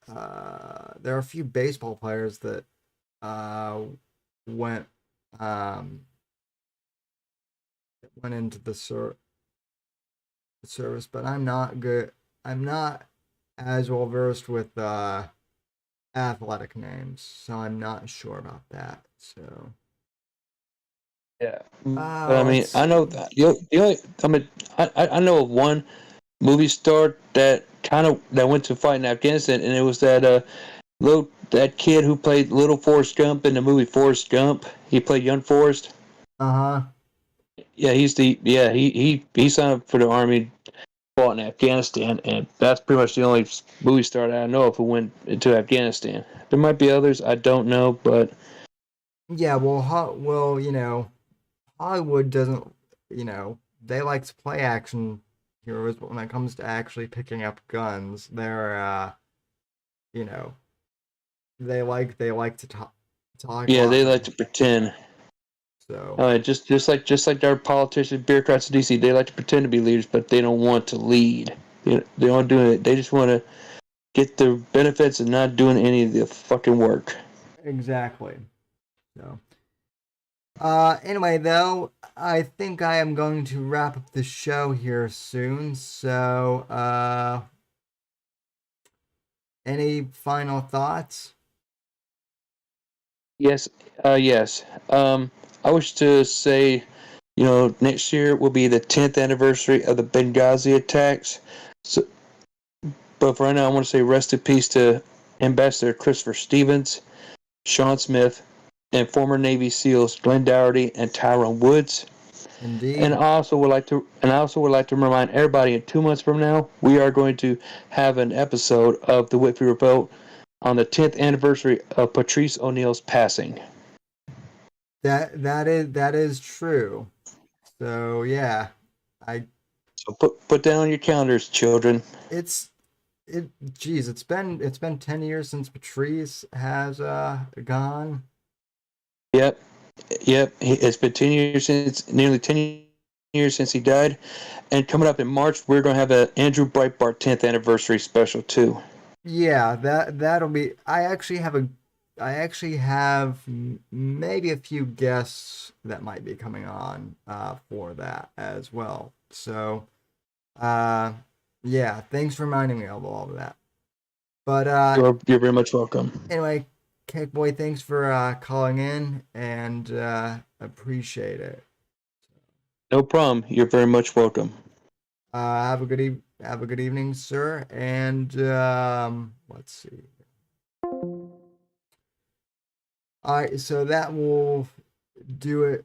There are a few baseball players that went went into the service, but I'm not good. I'm not as well versed with athletic names, so I'm not sure about that. So Yeah. But I mean, let's I know see. the only. I mean, I know of one movie star that that went to fight in Afghanistan, and it was that kid who played Little Forrest Gump in the movie Forrest Gump. He played young Forrest. Uh-huh. Yeah, he signed up for the army, fought in Afghanistan, and that's pretty much the only movie star that I know of who went into Afghanistan. There might be others, I don't know, but Yeah, well, Hollywood doesn't, they like to play action heroes, but when it comes to actually picking up guns, you know, they like to talk a yeah, lot. they like to pretend. So Just like our politicians, bureaucrats in DC, they like to pretend to be leaders, but they don't want to lead. They don't do it. They just want to get the benefits and not doing any of the fucking work. exactly. So anyway, though, I think I am going to wrap up the show here soon. So any final thoughts? Yes, yes. I wish to say, next year will be the 10th anniversary of the Benghazi attacks. So, but for right now, I want to say rest in peace to Ambassador Christopher Stevens, Sean Smith, and former Navy SEALs Glenn Dougherty and Tyrone Woods. And Indeed. I also would like to remind everybody in 2 months from now, we are going to have an episode of the Whitfield Report on the 10th anniversary of Patrice O'Neal's passing. That is true. So yeah, I So put that on your calendars, children. it's it geez, it's been 10 years since Patrice has gone. Yep, yep. It's been 10 years nearly 10 years since he died, and coming up in March, we're going to have an Andrew Breitbart 10th anniversary special too. Yeah, that'll be. I actually have maybe a few guests that might be coming on for that as well. So uh yeah, thanks for reminding me of all of that. But You're very much welcome. anyway, Cake Boy, thanks for calling in and appreciate it. No problem. You're very much welcome. Have a good evening, sir. And let's see. All right, so that will do it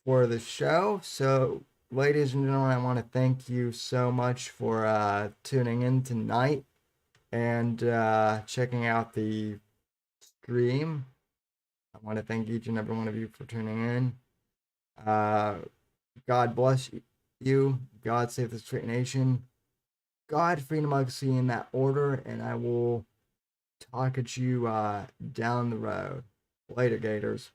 for the show. So, ladies and gentlemen, I want to thank you so much for tuning in tonight and checking out the stream. I want to thank each and every one of you for tuning in. God bless you. God save this great nation. God, freedom, democracy in that order, and I will talk at you down the road. Later, Gators.